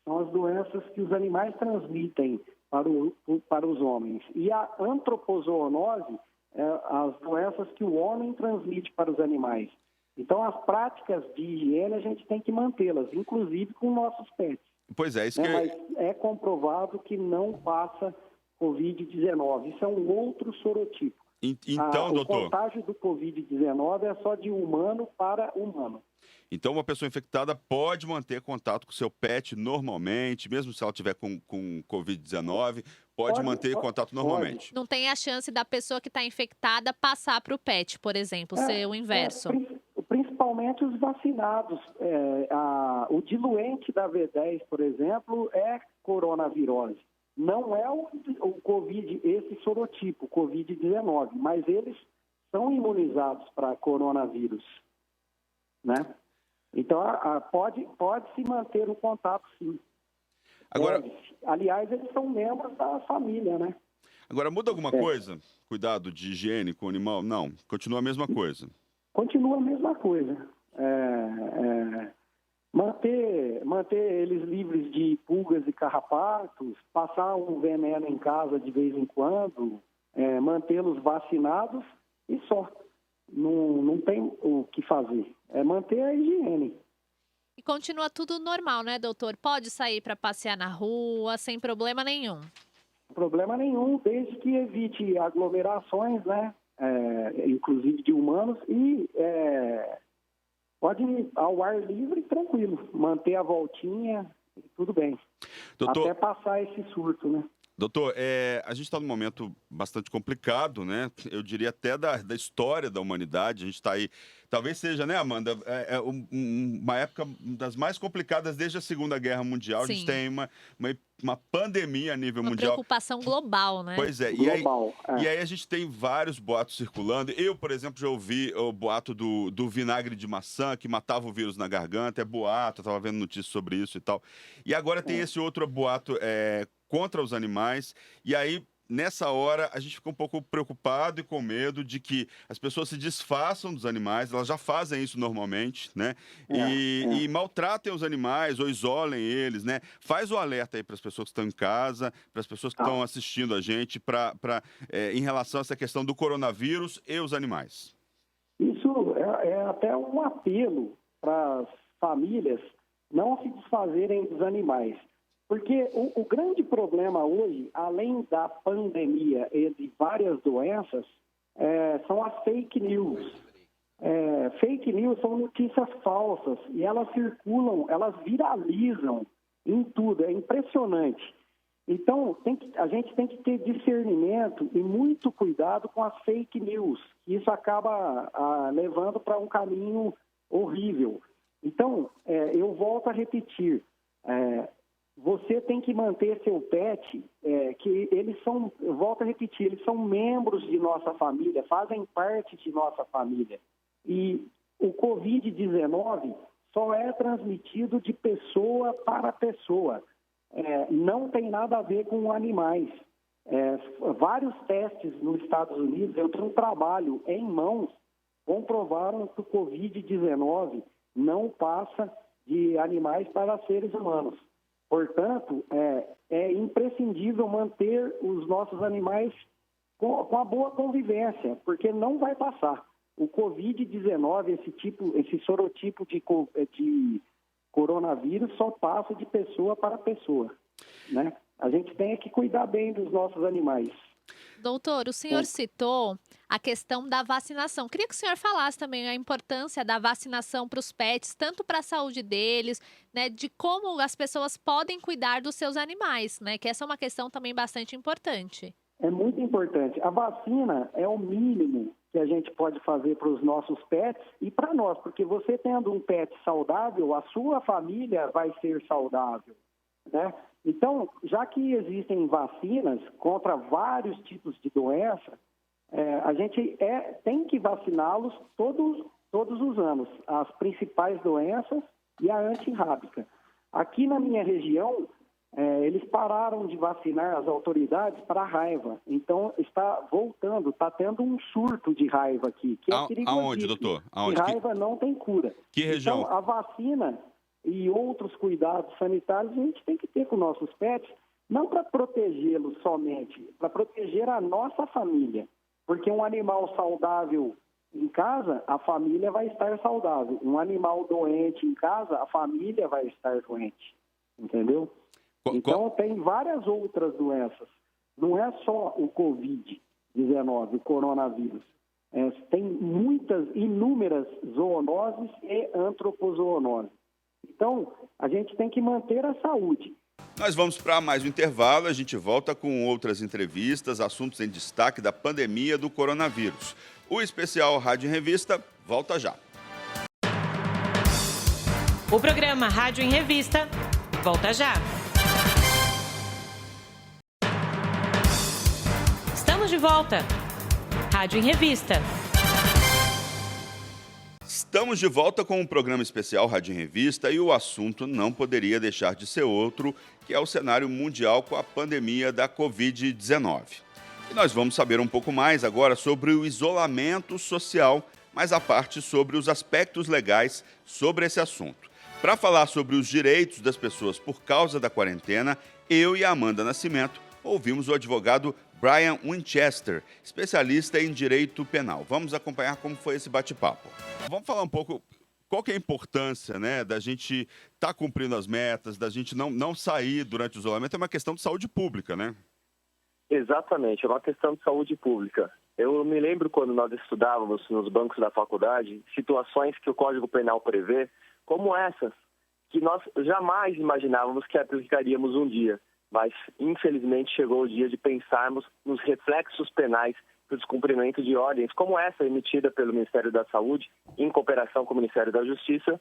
São as doenças que os animais transmitem para os homens. E a antropozoonose as doenças que o homem transmite para os animais. Então, as práticas de higiene a gente tem que mantê-las, inclusive com nossos pets. Pois é, isso que... Mas é comprovado que não passa Covid-19. Isso é um outro sorotipo. Então, doutor... O contágio do Covid-19 é só de humano para humano. Então, uma pessoa infectada pode manter contato com seu pet normalmente, mesmo se ela tiver com Covid-19, pode manter contato normalmente. Não tem a chance da pessoa que está infectada passar para o pet, por exemplo, ser o inverso. Principalmente os vacinados. O diluente da V10, por exemplo, é coronavirose. Não é o Covid, esse sorotipo, Covid-19, mas eles são imunizados para coronavírus, né? Então, pode-se manter o contato, sim. Agora, aliás, eles são membros da família, né? Agora, muda alguma coisa? Cuidado de higiene com o animal? Não, continua a mesma coisa. Continua a mesma coisa. Manter eles livres de pulgas e carrapatos, passar um veneno em casa de vez em quando, mantê-los vacinados e só. Não tem o que fazer. É manter a higiene. E continua tudo normal, né, doutor? Pode sair para passear na rua sem problema nenhum. Problema nenhum, desde que evite aglomerações, né? Inclusive de humanos, e pode ir ao ar livre, tranquilo, manter a voltinha, tudo bem. Doutor, até passar esse surto, né? Doutor, a gente está num momento bastante complicado, né? Eu diria até da história da humanidade. A gente está aí, talvez seja, né, Amanda, uma época das mais complicadas desde a Segunda Guerra Mundial. Sim. A gente tem uma pandemia a nível Uma mundial. preocupação global, né? Pois é, Global, e aí a gente tem vários boatos circulando. Eu, por exemplo, já ouvi o boato do vinagre de maçã que matava o vírus na garganta. É boato, eu estava vendo notícias sobre isso e tal. E agora tem esse outro boato contra os animais. E aí, nessa hora, a gente fica um pouco preocupado e com medo de que as pessoas se desfaçam dos animais. Elas já fazem isso normalmente, né? E maltratem os animais ou isolem eles, né? Faz o alerta aí para as pessoas que estão em casa, para as pessoas que estão assistindo a gente, em relação a essa questão do coronavírus e os animais. Isso é até um apelo para as famílias não se desfazerem dos animais. Porque o grande problema hoje, além da pandemia e de várias doenças, são as fake news. Fake news são notícias falsas e elas circulam, elas viralizam em tudo, é impressionante. Então, a gente tem que ter discernimento e muito cuidado com as fake news. Isso acaba levando para um caminho horrível. Então, eu volto a repetir, você tem que manter seu pet, que eles são, eu volto a repetir, eles são membros de nossa família, fazem parte de nossa família. E o Covid-19 só é transmitido de pessoa para pessoa. Não tem nada a ver com animais. Vários testes nos Estados Unidos, eu tenho um trabalho em mãos, comprovaram que o Covid-19 não passa de animais para seres humanos. Portanto, é imprescindível manter os nossos animais com a boa convivência, porque não vai passar. O Covid-19, esse sorotipo de coronavírus, só passa de pessoa para pessoa, né? A gente tem que cuidar bem dos nossos animais. Doutor, o senhor citou a questão da vacinação. Queria que o senhor falasse também a importância da vacinação para os pets, tanto para a saúde deles, né, de como as pessoas podem cuidar dos seus animais, né, que essa é uma questão também bastante importante. É muito importante. A vacina é o mínimo que a gente pode fazer para os nossos pets e para nós, porque você tendo um pet saudável, a sua família vai ser saudável, né? Então, já que existem vacinas contra vários tipos de doença, a gente tem que vaciná-los todos os anos, as principais doenças e a antirrábica. Aqui na minha região, eles pararam de vacinar as autoridades para a raiva. Então, está voltando, está tendo um surto de raiva aqui, que é perigosíssimo. Aonde, doutor? E raiva não tem cura. Que região? Então, a vacina e outros cuidados sanitários a gente tem que ter com nossos pets, não para protegê-los somente, para proteger a nossa família. Porque um animal saudável em casa, a família vai estar saudável. Um animal doente em casa, a família vai estar doente. Entendeu? Então, tem várias outras doenças. Não é só o Covid-19, o coronavírus. Tem inúmeras zoonoses e antropozoonoses. Então, a gente tem que manter a saúde. Nós vamos para mais um intervalo, a gente volta com outras entrevistas, assuntos em destaque da pandemia do coronavírus. O especial Rádio em Revista volta já. O programa Rádio em Revista volta já. Estamos de volta. Rádio em Revista. Estamos de volta com o programa especial Rádio em Revista e o assunto não poderia deixar de ser outro, que é o cenário mundial com a pandemia da Covid-19. E nós vamos saber um pouco mais agora sobre o isolamento social, mas a parte sobre os aspectos legais sobre esse assunto. Para falar sobre os direitos das pessoas por causa da quarentena, eu e a Amanda Nascimento ouvimos o advogado Brian Winchester, especialista em direito penal. Vamos acompanhar como foi esse bate-papo. Vamos falar um pouco qual que é a importância, né, da gente estar cumprindo as metas, da gente não sair durante o isolamento. É uma questão de saúde pública, né? Exatamente, é uma questão de saúde pública. Eu me lembro quando nós estudávamos nos bancos da faculdade situações que o Código Penal prevê, como essas, que nós jamais imaginávamos que aplicaríamos um dia. Mas, infelizmente, chegou o dia de pensarmos nos reflexos penais do descumprimento de ordens, como essa emitida pelo Ministério da Saúde, em cooperação com o Ministério da Justiça,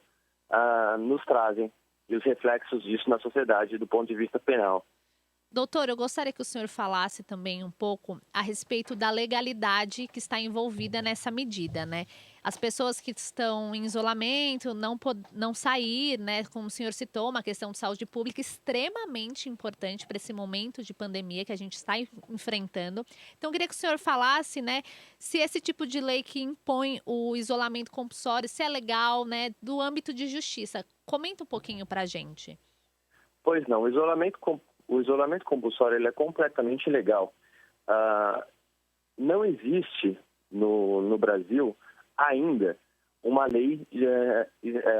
nos trazem, e os reflexos disso na sociedade do ponto de vista penal. Doutor, eu gostaria que o senhor falasse também um pouco a respeito da legalidade que está envolvida nessa medida, né? As pessoas que estão em isolamento, não sair, né? Como o senhor citou, uma questão de saúde pública extremamente importante para esse momento de pandemia que a gente está enfrentando. Então, eu queria que o senhor falasse, né? Se esse tipo de lei que impõe o isolamento compulsório, se é legal, né? Do âmbito de justiça. Comenta um pouquinho para a gente. Pois não, o isolamento compulsório ele é completamente legal. Não existe no Brasil ainda uma lei,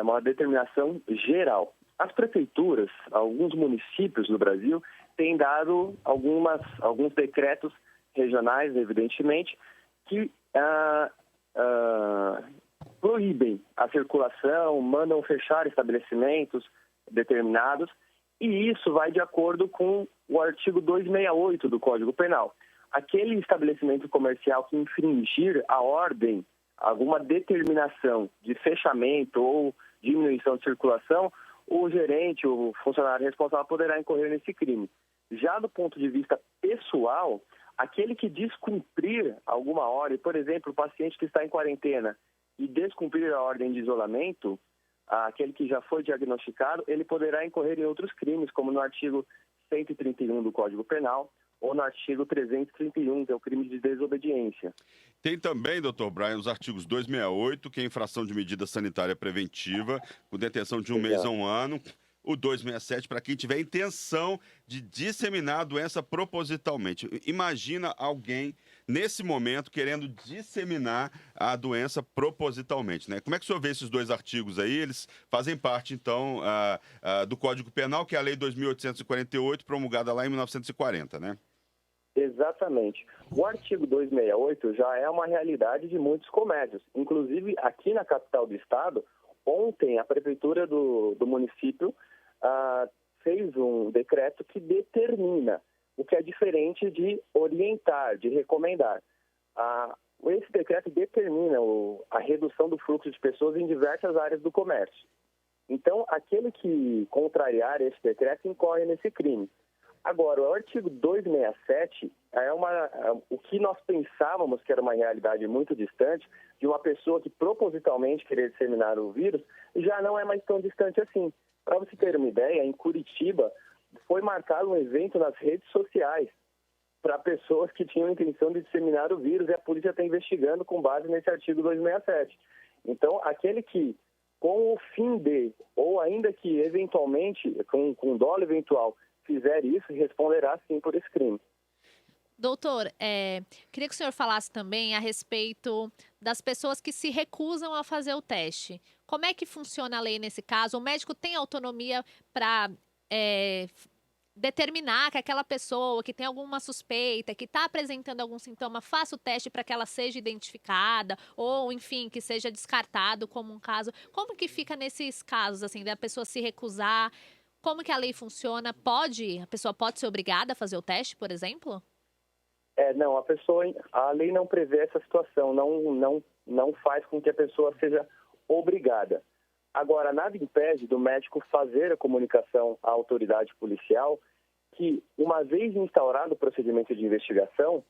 uma determinação geral. As prefeituras, alguns municípios do Brasil, têm dado alguns decretos regionais, evidentemente, que proíbem a circulação, mandam fechar estabelecimentos determinados, e isso vai de acordo com o artigo 268 do Código Penal. Aquele estabelecimento comercial que infringir a ordem, alguma determinação de fechamento ou diminuição de circulação, o gerente, o funcionário responsável poderá incorrer nesse crime. Já do ponto de vista pessoal, aquele que descumprir alguma ordem, por exemplo, o paciente que está em quarentena e descumprir a ordem de isolamento, aquele que já foi diagnosticado, ele poderá incorrer em outros crimes, como no artigo 131 do Código Penal ou no artigo 331, que é o crime de desobediência. Tem também, doutor Brian, os artigos 268, que é infração de medida sanitária preventiva, com detenção de 1 mês a 1 ano. O 267, para quem tiver intenção de disseminar a doença propositalmente. Imagina alguém, nesse momento, querendo disseminar a doença propositalmente, né? Como é que o senhor vê esses dois artigos aí? Eles fazem parte, então, do Código Penal, que é a Lei 2.848, promulgada lá em 1940, né? Exatamente. O artigo 268 já é uma realidade de muitos comércios. Inclusive, aqui na capital do estado, ontem a prefeitura do município fez um decreto que determina, o que é diferente de orientar, de recomendar. Esse decreto determina a redução do fluxo de pessoas em diversas áreas do comércio. Então, aquele que contrariar esse decreto incorre nesse crime. Agora, o artigo 267 o que nós pensávamos que era uma realidade muito distante, de uma pessoa que propositalmente queria disseminar o vírus, já não é mais tão distante assim. Para você ter uma ideia, em Curitiba foi marcado um evento nas redes sociais para pessoas que tinham a intenção de disseminar o vírus, e a polícia está investigando com base nesse artigo 267. Então, aquele que, com o fim de, ou ainda que eventualmente, com dolo eventual, fizer isso, responderá sim por esse crime. Doutor, queria que o senhor falasse também a respeito das pessoas que se recusam a fazer o teste. Como é que funciona a lei nesse caso? O médico tem autonomia para determinar que aquela pessoa que tem alguma suspeita, que está apresentando algum sintoma, faça o teste para que ela seja identificada ou, enfim, que seja descartado como um caso. Como que fica nesses casos, assim, da pessoa se recusar? Como que a lei funciona? A pessoa pode ser obrigada a fazer o teste, por exemplo? Não, a lei não prevê essa situação, não faz com que a pessoa seja obrigada. Agora, nada impede do médico fazer a comunicação à autoridade policial que, uma vez instaurado o procedimento de investigação,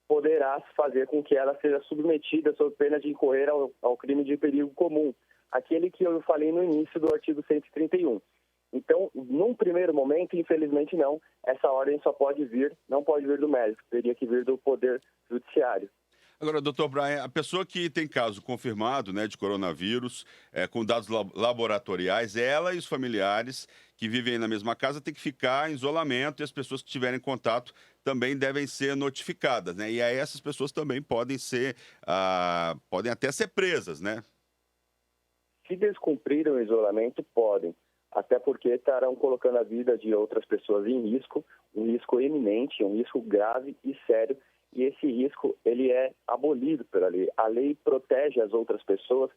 poderá fazer com que ela seja submetida sob pena de incorrer ao crime de perigo comum, aquele que eu falei no início do artigo 131. Então, num primeiro momento, infelizmente não, essa ordem não pode vir do médico, teria que vir do Poder Judiciário. Agora, doutor Brian, a pessoa que tem caso confirmado, né, de coronavírus, com dados laboratoriais, ela e os familiares que vivem na mesma casa têm que ficar em isolamento e as pessoas que tiverem contato também devem ser notificadas, né? E aí essas pessoas também podem até ser presas, né? Se descumprirem o isolamento, podem, até porque estarão colocando a vida de outras pessoas em risco, um risco eminente, um risco grave e sério, e esse risco ele é abolido pela lei. A lei protege as outras pessoas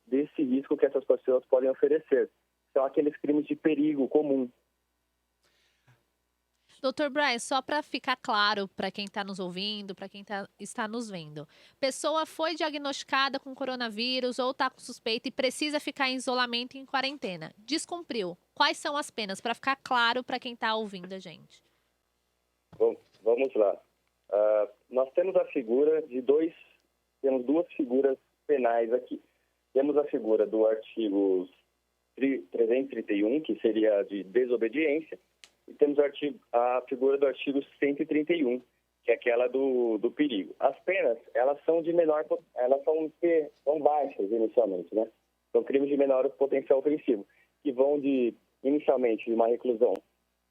desse risco que essas pessoas podem oferecer. São aqueles crimes de perigo comum. Doutor Brian, só para ficar claro para quem está nos ouvindo, para quem está nos vendo. Pessoa foi diagnosticada com coronavírus ou está com suspeita e precisa ficar em isolamento e em quarentena. Descumpriu. Quais são as penas? Para ficar claro para quem está ouvindo a gente. Bom, vamos lá. Nós temos a figura temos duas figuras penais aqui. Temos a figura do artigo 331, que seria de desobediência, e temos a figura do artigo 131, que é aquela do perigo. As penas, elas são são baixas inicialmente, né? São crimes de menor potencial ofensivo, que vão inicialmente de uma reclusão,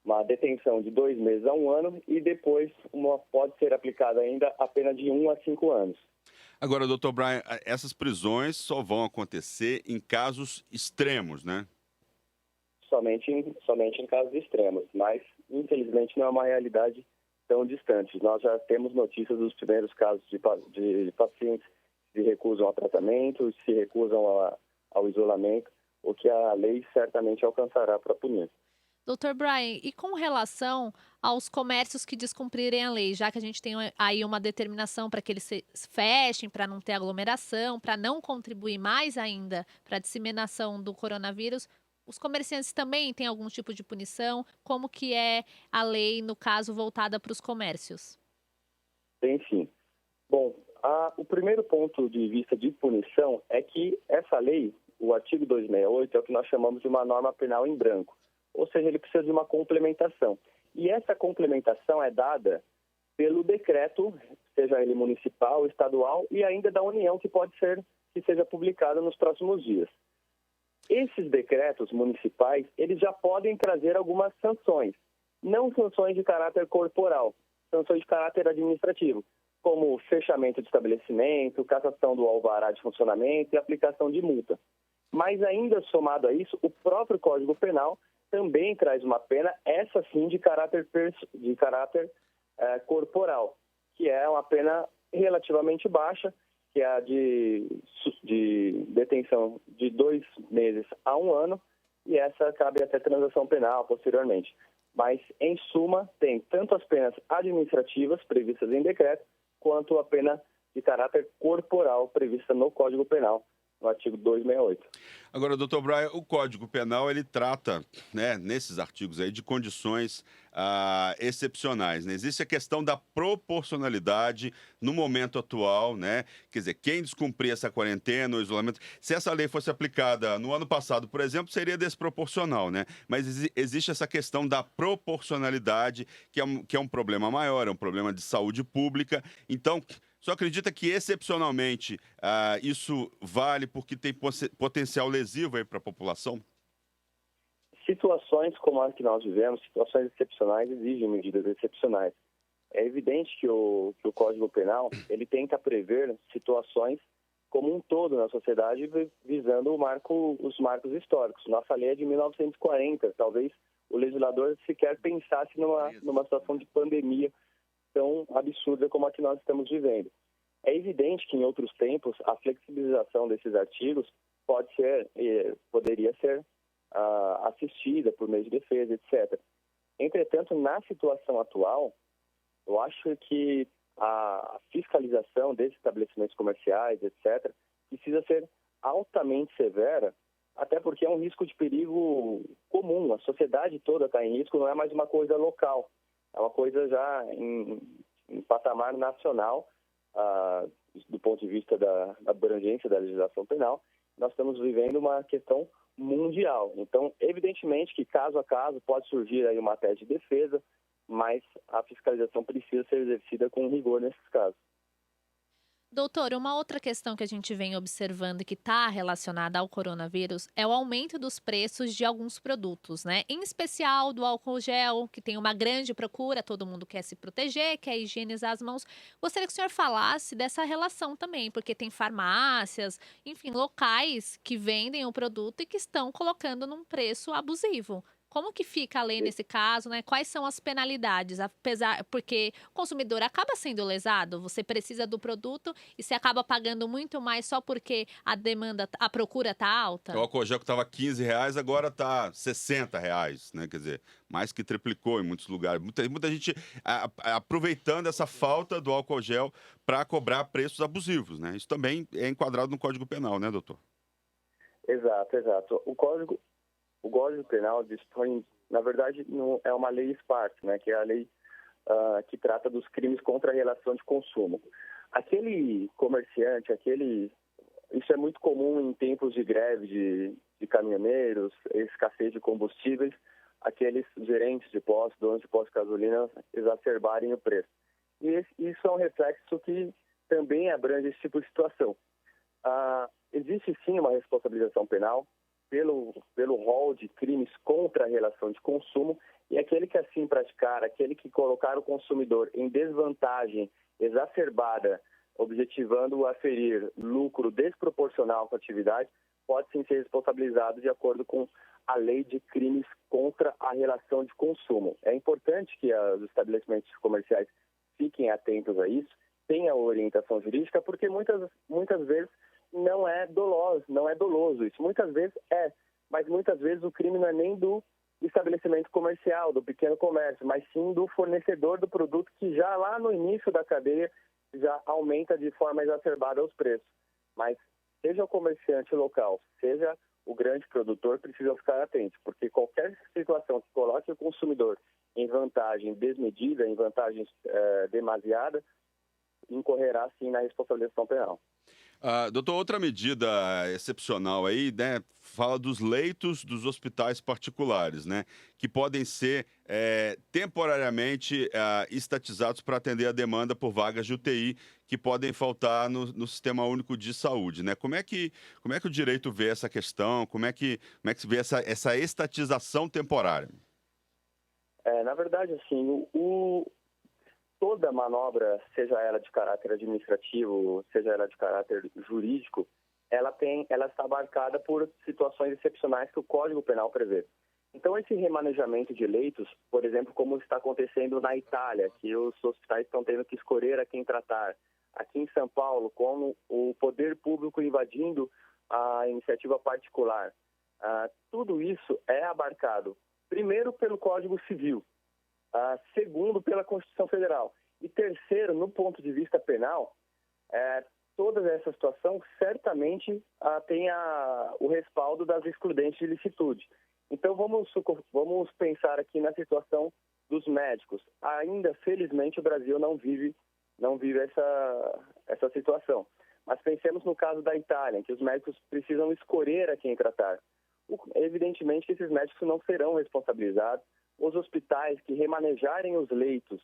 uma detenção de 2 meses a 1 ano, e depois pode ser aplicada ainda a pena de 1 a 5 anos. Agora, doutor Brian, essas prisões só vão acontecer em casos extremos, né? Somente em casos extremos, mas infelizmente não é uma realidade tão distante. Nós já temos notícias dos primeiros casos de pacientes que se recusam ao tratamento, se recusam ao isolamento, o que a lei certamente alcançará para punir. Doutor Brian, e com relação aos comércios que descumprirem a lei, já que a gente tem aí uma determinação para que eles se fechem, para não ter aglomeração, para não contribuir mais ainda para a disseminação do coronavírus, os comerciantes também têm algum tipo de punição? Como que é a lei, no caso, voltada para os comércios? Tem sim. Bom, o primeiro ponto de vista de punição é que essa lei, o artigo 268, é o que nós chamamos de uma norma penal em branco. Ou seja, ele precisa de uma complementação. E essa complementação é dada pelo decreto, seja ele municipal, estadual e ainda da União, que pode ser que seja publicado nos próximos dias. Esses decretos municipais, eles já podem trazer algumas sanções, não sanções de caráter corporal, sanções de caráter administrativo, como fechamento de estabelecimento, cassação do alvará de funcionamento e aplicação de multa. Mas ainda somado a isso, o próprio Código Penal também traz uma pena, essa sim de caráter corporal, que é uma pena relativamente baixa, que é a de detenção de 2 meses a 1 ano, e essa cabe até transação penal posteriormente. Mas, em suma, tem tanto as penas administrativas previstas em decreto, quanto a pena de caráter corporal prevista no Código Penal, no artigo 268. Agora, doutor Brian, o Código Penal, ele trata, né, nesses artigos aí, de condições excepcionais, né? Existe a questão da proporcionalidade no momento atual, né? Quer dizer, quem descumprir essa quarentena, o isolamento, se essa lei fosse aplicada no ano passado, por exemplo, seria desproporcional, né? Mas existe essa questão da proporcionalidade, que é um problema maior, é um problema de saúde pública. Então, só acredita que, excepcionalmente, isso vale porque tem potencial lesivo aí para a população? Situações como as que nós vivemos, situações excepcionais, exigem medidas excepcionais. É evidente que o Código Penal ele tenta prever situações como um todo na sociedade, visando os marcos históricos. Nossa lei é de 1940, talvez o legislador sequer pensasse numa situação de pandemia tão absurda como a que nós estamos vivendo. É evidente que em outros tempos a flexibilização desses artigos poderia ser assistida por meio de defesa, etc. Entretanto, na situação atual, eu acho que a fiscalização desses estabelecimentos comerciais, etc., precisa ser altamente severa, até porque é um risco de perigo comum. A sociedade toda está em risco, não é mais uma coisa local. É uma coisa já em patamar nacional, do ponto de vista da abrangência da legislação penal, nós estamos vivendo uma questão mundial. Então, evidentemente que caso a caso pode surgir aí uma tese de defesa, mas a fiscalização precisa ser exercida com rigor nesses casos. Doutor, uma outra questão que a gente vem observando que está relacionada ao coronavírus é o aumento dos preços de alguns produtos, né? Em especial do álcool gel, que tem uma grande procura, todo mundo quer se proteger, quer higienizar as mãos. Gostaria que o senhor falasse dessa relação também, porque tem farmácias, enfim, locais que vendem o produto e que estão colocando num preço abusivo. Como que fica a lei nesse caso, né? Quais são as penalidades? Porque o consumidor acaba sendo lesado, você precisa do produto e você acaba pagando muito mais só porque a procura está alta? O álcool gel que estava R$15, agora está R$60, né? Quer dizer, mais que triplicou em muitos lugares. Muita gente aproveitando essa falta do álcool gel para cobrar preços abusivos, né? Isso também é enquadrado no Código Penal, né, doutor? Exato. O Código Penal dispõe, na verdade, é uma lei esparsa, né, que é a lei que trata dos crimes contra a relação de consumo. Aquele comerciante, isso é muito comum em tempos de greve de caminhoneiros, escassez de combustíveis, aqueles gerentes de postos, donos de postos de gasolina, exacerbarem o preço. E isso é um reflexo que também abrange esse tipo de situação. Existe sim uma responsabilização penal pelo rol de crimes contra a relação de consumo, e aquele que assim praticar, aquele que colocar o consumidor em desvantagem exacerbada, objetivando aferir lucro desproporcional com a atividade, pode sim ser responsabilizado de acordo com a lei de crimes contra a relação de consumo. É importante que os estabelecimentos comerciais fiquem atentos a isso, tenham orientação jurídica, porque muitas vezes não é doloso isso. Muitas vezes mas muitas vezes o crime não é nem do estabelecimento comercial, do pequeno comércio, mas sim do fornecedor do produto que já lá no início da cadeia já aumenta de forma exacerbada os preços. Mas seja o comerciante local, seja o grande produtor, precisa ficar atento, porque qualquer situação que coloque o consumidor em vantagem desmedida, em vantagem demasiada, incorrerá sim na responsabilização penal. Doutor, outra medida excepcional aí, né, fala dos leitos dos hospitais particulares, né, que podem ser temporariamente estatizados para atender a demanda por vagas de UTI que podem faltar no Sistema Único de Saúde, né? Como é que o direito vê essa questão? Como é que se vê essa estatização temporária? Na verdade, assim, toda manobra, seja ela de caráter administrativo, seja ela de caráter jurídico, ela está abarcada por situações excepcionais que o Código Penal prevê. Então, esse remanejamento de leitos, por exemplo, como está acontecendo na Itália, que os hospitais estão tendo que escolher a quem tratar, aqui em São Paulo, como o poder público invadindo a iniciativa particular, tudo isso é abarcado, primeiro, pelo Código Civil, segundo, pela Constituição Federal. E terceiro, no ponto de vista penal, toda essa situação certamente tem o respaldo das excludentes de licitude. Então, vamos pensar aqui na situação dos médicos. Ainda, felizmente, o Brasil não vive essa situação. Mas pensemos no caso da Itália, em que os médicos precisam escolher a quem tratar. Evidentemente que esses médicos não serão responsabilizados. Os hospitais que remanejarem os leitos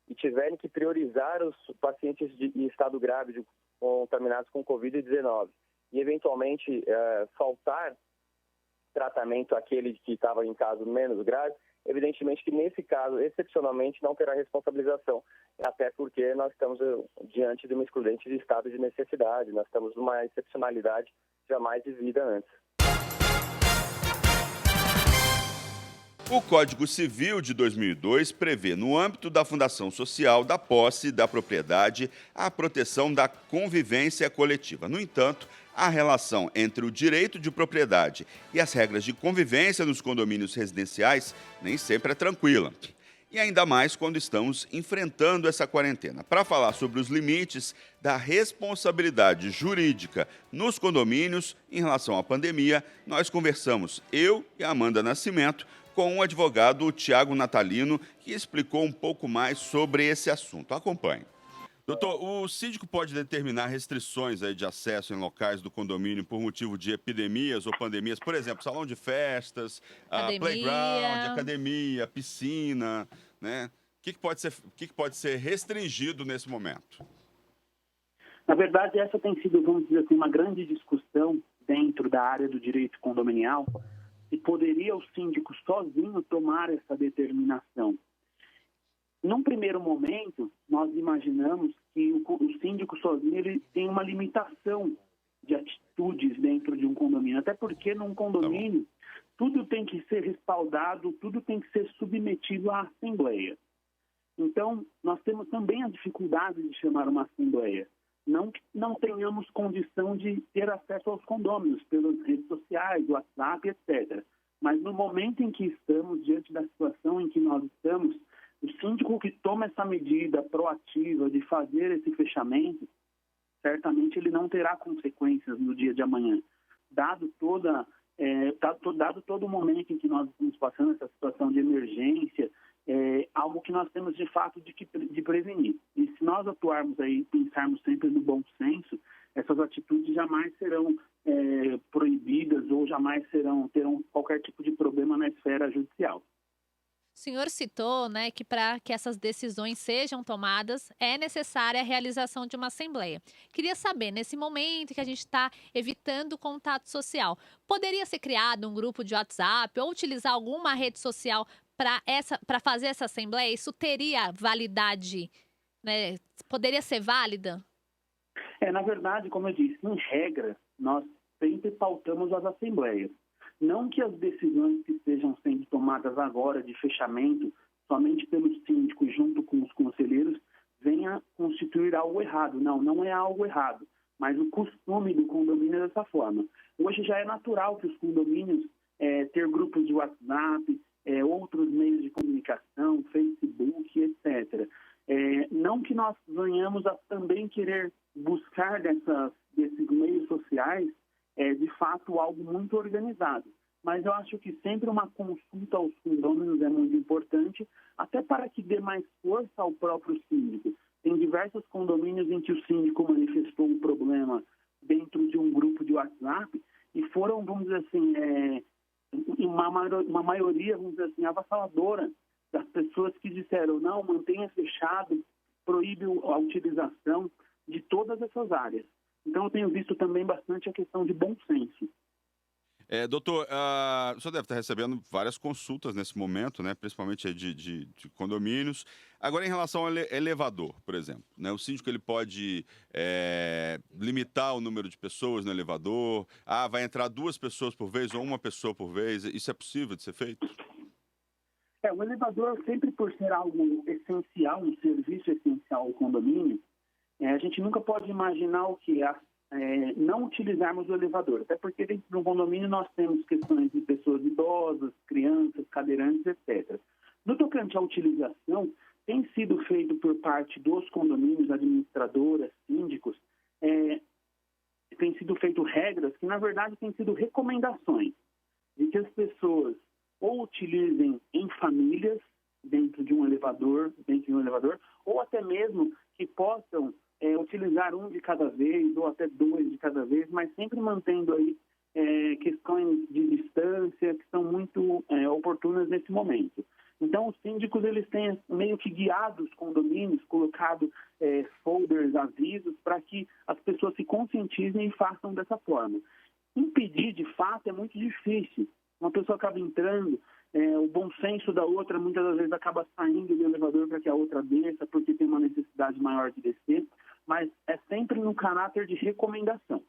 e tiverem que priorizar os pacientes em estado grave contaminados com Covid-19 e, eventualmente, faltar tratamento àquele que estava em caso menos grave, evidentemente que, nesse caso, excepcionalmente, não terá responsabilização, até porque nós estamos diante de uma excludente de estado de necessidade, nós estamos numa excepcionalidade jamais vivida antes. O Código Civil de 2002 prevê, no âmbito da fundação social, da posse, da propriedade, a proteção da convivência coletiva. No entanto, a relação entre o direito de propriedade e as regras de convivência nos condomínios residenciais nem sempre é tranquila. E ainda mais quando estamos enfrentando essa quarentena. Para falar sobre os limites da responsabilidade jurídica nos condomínios em relação à pandemia, nós conversamos, eu e a Amanda Nascimento, com o advogado Tiago Natalino, que explicou um pouco mais sobre esse assunto. Acompanhe. Doutor, o síndico pode determinar restrições aí de acesso em locais do condomínio por motivo de epidemias ou pandemias, por exemplo, salão de festas, playground, academia, piscina, né? O que pode ser restringido nesse momento? Na verdade, essa tem sido, vamos dizer assim, uma grande discussão dentro da área do direito condominial, se poderia o síndico sozinho tomar essa determinação. Num primeiro momento, nós imaginamos que o síndico sozinho ele tem uma limitação de atitudes dentro de um condomínio. Até porque num condomínio, tudo tem que ser respaldado, tudo tem que ser submetido à assembleia. Então, nós temos também a dificuldade de chamar uma assembleia. Não que não tenhamos condição de ter acesso aos condôminos pelas redes sociais, WhatsApp, etc. Mas no momento em que estamos, diante da situação em que nós estamos, o síndico que toma essa medida proativa de fazer esse fechamento, certamente ele não terá consequências no dia de amanhã. Dado todo o momento em que nós estamos passando essa situação de emergência, algo que nós temos de fato de prevenir. E se nós atuarmos aí, pensarmos sempre no bom senso, essas atitudes jamais serão proibidas ou jamais terão qualquer tipo de problema na esfera judicial. O senhor citou, né, que para que essas decisões sejam tomadas é necessária a realização de uma assembleia. Queria saber, nesse momento que a gente está evitando o contato social, poderia ser criado um grupo de WhatsApp ou utilizar alguma rede social para fazer essa assembleia? Isso teria validade, né? Poderia ser válida? Na verdade, como eu disse, em regra, nós sempre pautamos as assembleias. Não que as decisões que estejam sendo tomadas agora de fechamento, somente pelo síndico junto com os conselheiros, venha constituir algo errado. Não é algo errado, mas o costume do condomínio é dessa forma. Hoje já é natural que os condomínios ter grupos de WhatsApp, outros meios de comunicação, Facebook, etc. Não que nós venhamos a também querer buscar desses meios sociais de fato algo muito organizado. Mas eu acho que sempre uma consulta aos condôminos é muito importante, até para que dê mais força ao próprio síndico. Tem diversos condomínios em que o síndico manifestou um problema dentro de um grupo de WhatsApp e foram, vamos dizer assim, uma maioria, vamos dizer assim, avassaladora das pessoas que disseram não, mantenha fechado, proíbe a utilização de todas essas áreas. Então, eu tenho visto também bastante a questão de bom senso. Doutor, o senhor deve estar recebendo várias consultas nesse momento, né? Principalmente de condomínios. Agora, em relação ao elevador, por exemplo, né? O síndico ele pode limitar o número de pessoas no elevador. Vai entrar 2 pessoas por vez ou 1 pessoa por vez. Isso é possível de ser feito? O elevador, sempre por ser algo essencial, um serviço essencial ao condomínio, a gente nunca pode imaginar o que não utilizarmos o elevador, até porque dentro de um condomínio nós temos questões de pessoas idosas, crianças, cadeirantes, etc. No tocante à utilização, tem sido feito por parte dos condomínios, administradoras, síndicos, tem sido feito regras que, na verdade, têm sido recomendações de que as pessoas ou utilizem em famílias, dentro de um elevador, ou até mesmo que possam utilizar 1 de cada vez ou até 2 de cada vez, mas sempre mantendo aí questões de distância que são muito oportunas nesse momento. Então, os síndicos eles têm meio que guiado os condomínios, colocado folders, avisos, para que as pessoas se conscientizem e façam dessa forma. Impedir, de fato, é muito difícil. Uma pessoa acaba entrando, o bom senso da outra muitas das vezes acaba saindo do elevador para que a outra desça, porque tem uma necessidade maior de descer, mas é sempre no caráter de recomendação.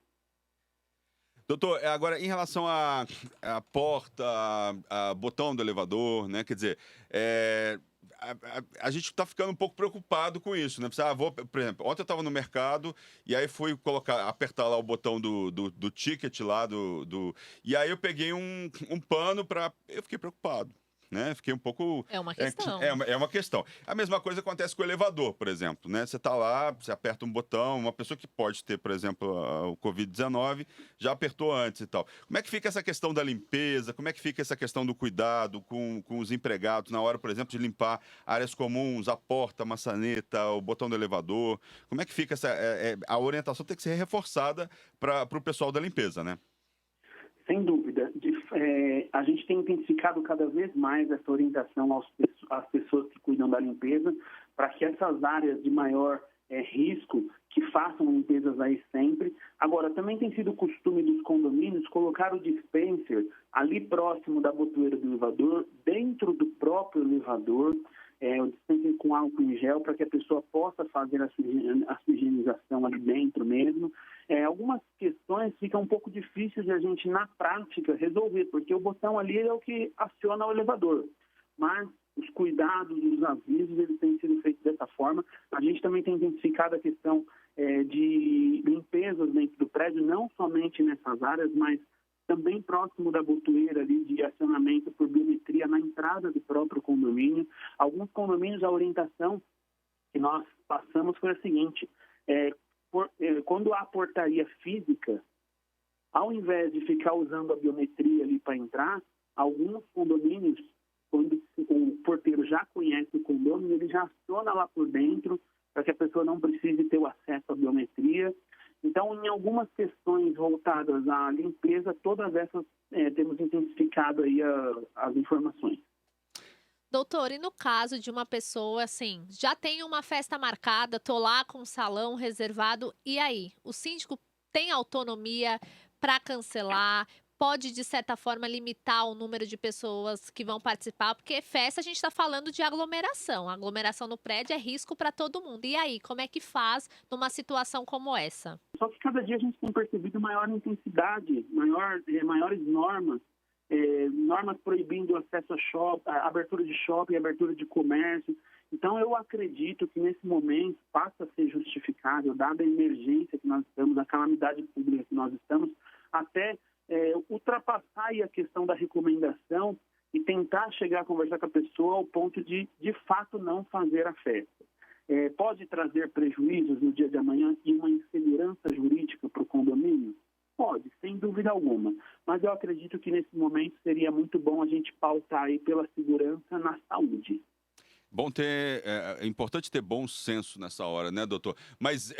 Doutor, agora em relação à porta, a botão do elevador, né? Quer dizer, a gente está ficando um pouco preocupado com isso, né? Por exemplo, ontem eu estava no mercado e aí fui apertar lá o botão do ticket lá e aí eu peguei um pano eu fiquei preocupado. né? Fiquei um pouco... É uma questão. É uma questão. A mesma coisa acontece com o elevador, por exemplo, né? Você está lá, você aperta um botão, uma pessoa que pode ter, por exemplo, o Covid-19, já apertou antes e tal. Como é que fica essa questão da limpeza? Como é que fica essa questão do cuidado com os empregados na hora, por exemplo, de limpar áreas comuns, a porta, a maçaneta, o botão do elevador? Como é que fica a orientação tem que ser reforçada para o pessoal da limpeza, né? Sem dúvida. A gente tem intensificado cada vez mais essa orientação às pessoas que cuidam da limpeza, para que essas áreas de maior risco, que façam limpezas aí sempre. Agora, também tem sido costume dos condomínios colocar o dispenser ali próximo da botoeira do elevador, dentro do próprio elevador, o dispenser com álcool em gel, para que a pessoa possa fazer a sua higienização ali dentro mesmo. Algumas questões ficam um pouco difíceis de a gente, na prática, resolver, porque o botão ali é o que aciona o elevador. Mas os cuidados, os avisos, eles têm sido feitos dessa forma. A gente também tem intensificado a questão de limpezas dentro do prédio, não somente nessas áreas, mas também próximo da botoeira ali de acionamento por biometria na entrada do próprio condomínio. Alguns condomínios, a orientação que nós passamos foi a seguinte: quando há portaria física, ao invés de ficar usando a biometria ali para entrar, alguns condomínios, quando o porteiro já conhece o condomínio, ele já aciona lá por dentro para que a pessoa não precise ter o acesso à biometria. Então, em algumas questões voltadas à limpeza, todas essas temos intensificado aí as informações. Doutor, e no caso de uma pessoa, assim, já tem uma festa marcada, tô lá com o salão reservado, e aí? O síndico tem autonomia para cancelar? Pode, de certa forma, limitar o número de pessoas que vão participar? Porque festa, a gente está falando de aglomeração. A aglomeração no prédio é risco para todo mundo. E aí, como é que faz numa situação como essa? Só que cada dia a gente tem percebido maior intensidade, maiores normas. Normas proibindo o acesso a shopping, a abertura de shopping, a abertura de comércio. Então, eu acredito que nesse momento passa a ser justificável, dada a emergência que nós estamos, a calamidade pública que nós estamos, até ultrapassar aí a questão da recomendação e tentar chegar a conversar com a pessoa ao ponto de fato, não fazer a festa. Pode trazer prejuízos no dia de amanhã e uma insegurança jurídica para o condomínio? Pode, sem dúvida alguma. Mas eu acredito que nesse momento seria muito bom a gente pautar aí pela segurança na saúde. É importante ter bom senso nessa hora, né, doutor? Mas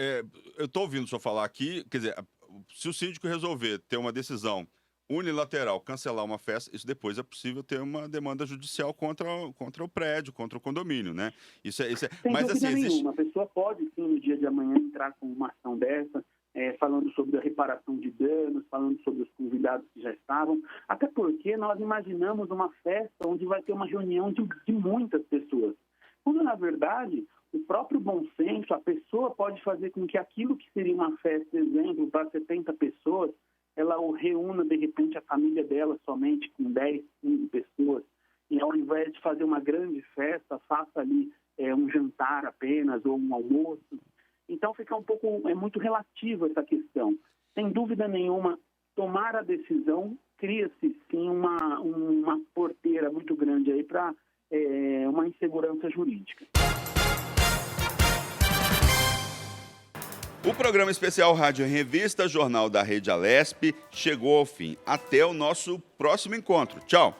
eu estou ouvindo o senhor falar aqui, quer dizer, se o síndico resolver ter uma decisão unilateral, cancelar uma festa, isso depois é possível ter uma demanda judicial contra o prédio, contra o condomínio, né? Sem mas, dúvida nenhuma. A pessoa pode, sim, no dia de amanhã entrar com uma ação dessa, falando sobre a reparação de danos, falando sobre os convidados que já estavam, até porque nós imaginamos uma festa onde vai ter uma reunião de muitas pessoas. Quando, na verdade, o próprio bom senso, a pessoa pode fazer com que aquilo que seria uma festa, exemplo, para 70 pessoas, ela reúna, de repente, a família dela somente com 10, 15 pessoas, e ao invés de fazer uma grande festa, faça ali um jantar apenas, ou um almoço. Então, fica muito relativa essa questão. Sem dúvida nenhuma, tomar a decisão, cria-se, sim, uma porteira muito grande aí para uma insegurança jurídica. O programa especial Rádio em Revista, jornal da Rede Alesp, chegou ao fim. Até o nosso próximo encontro. Tchau!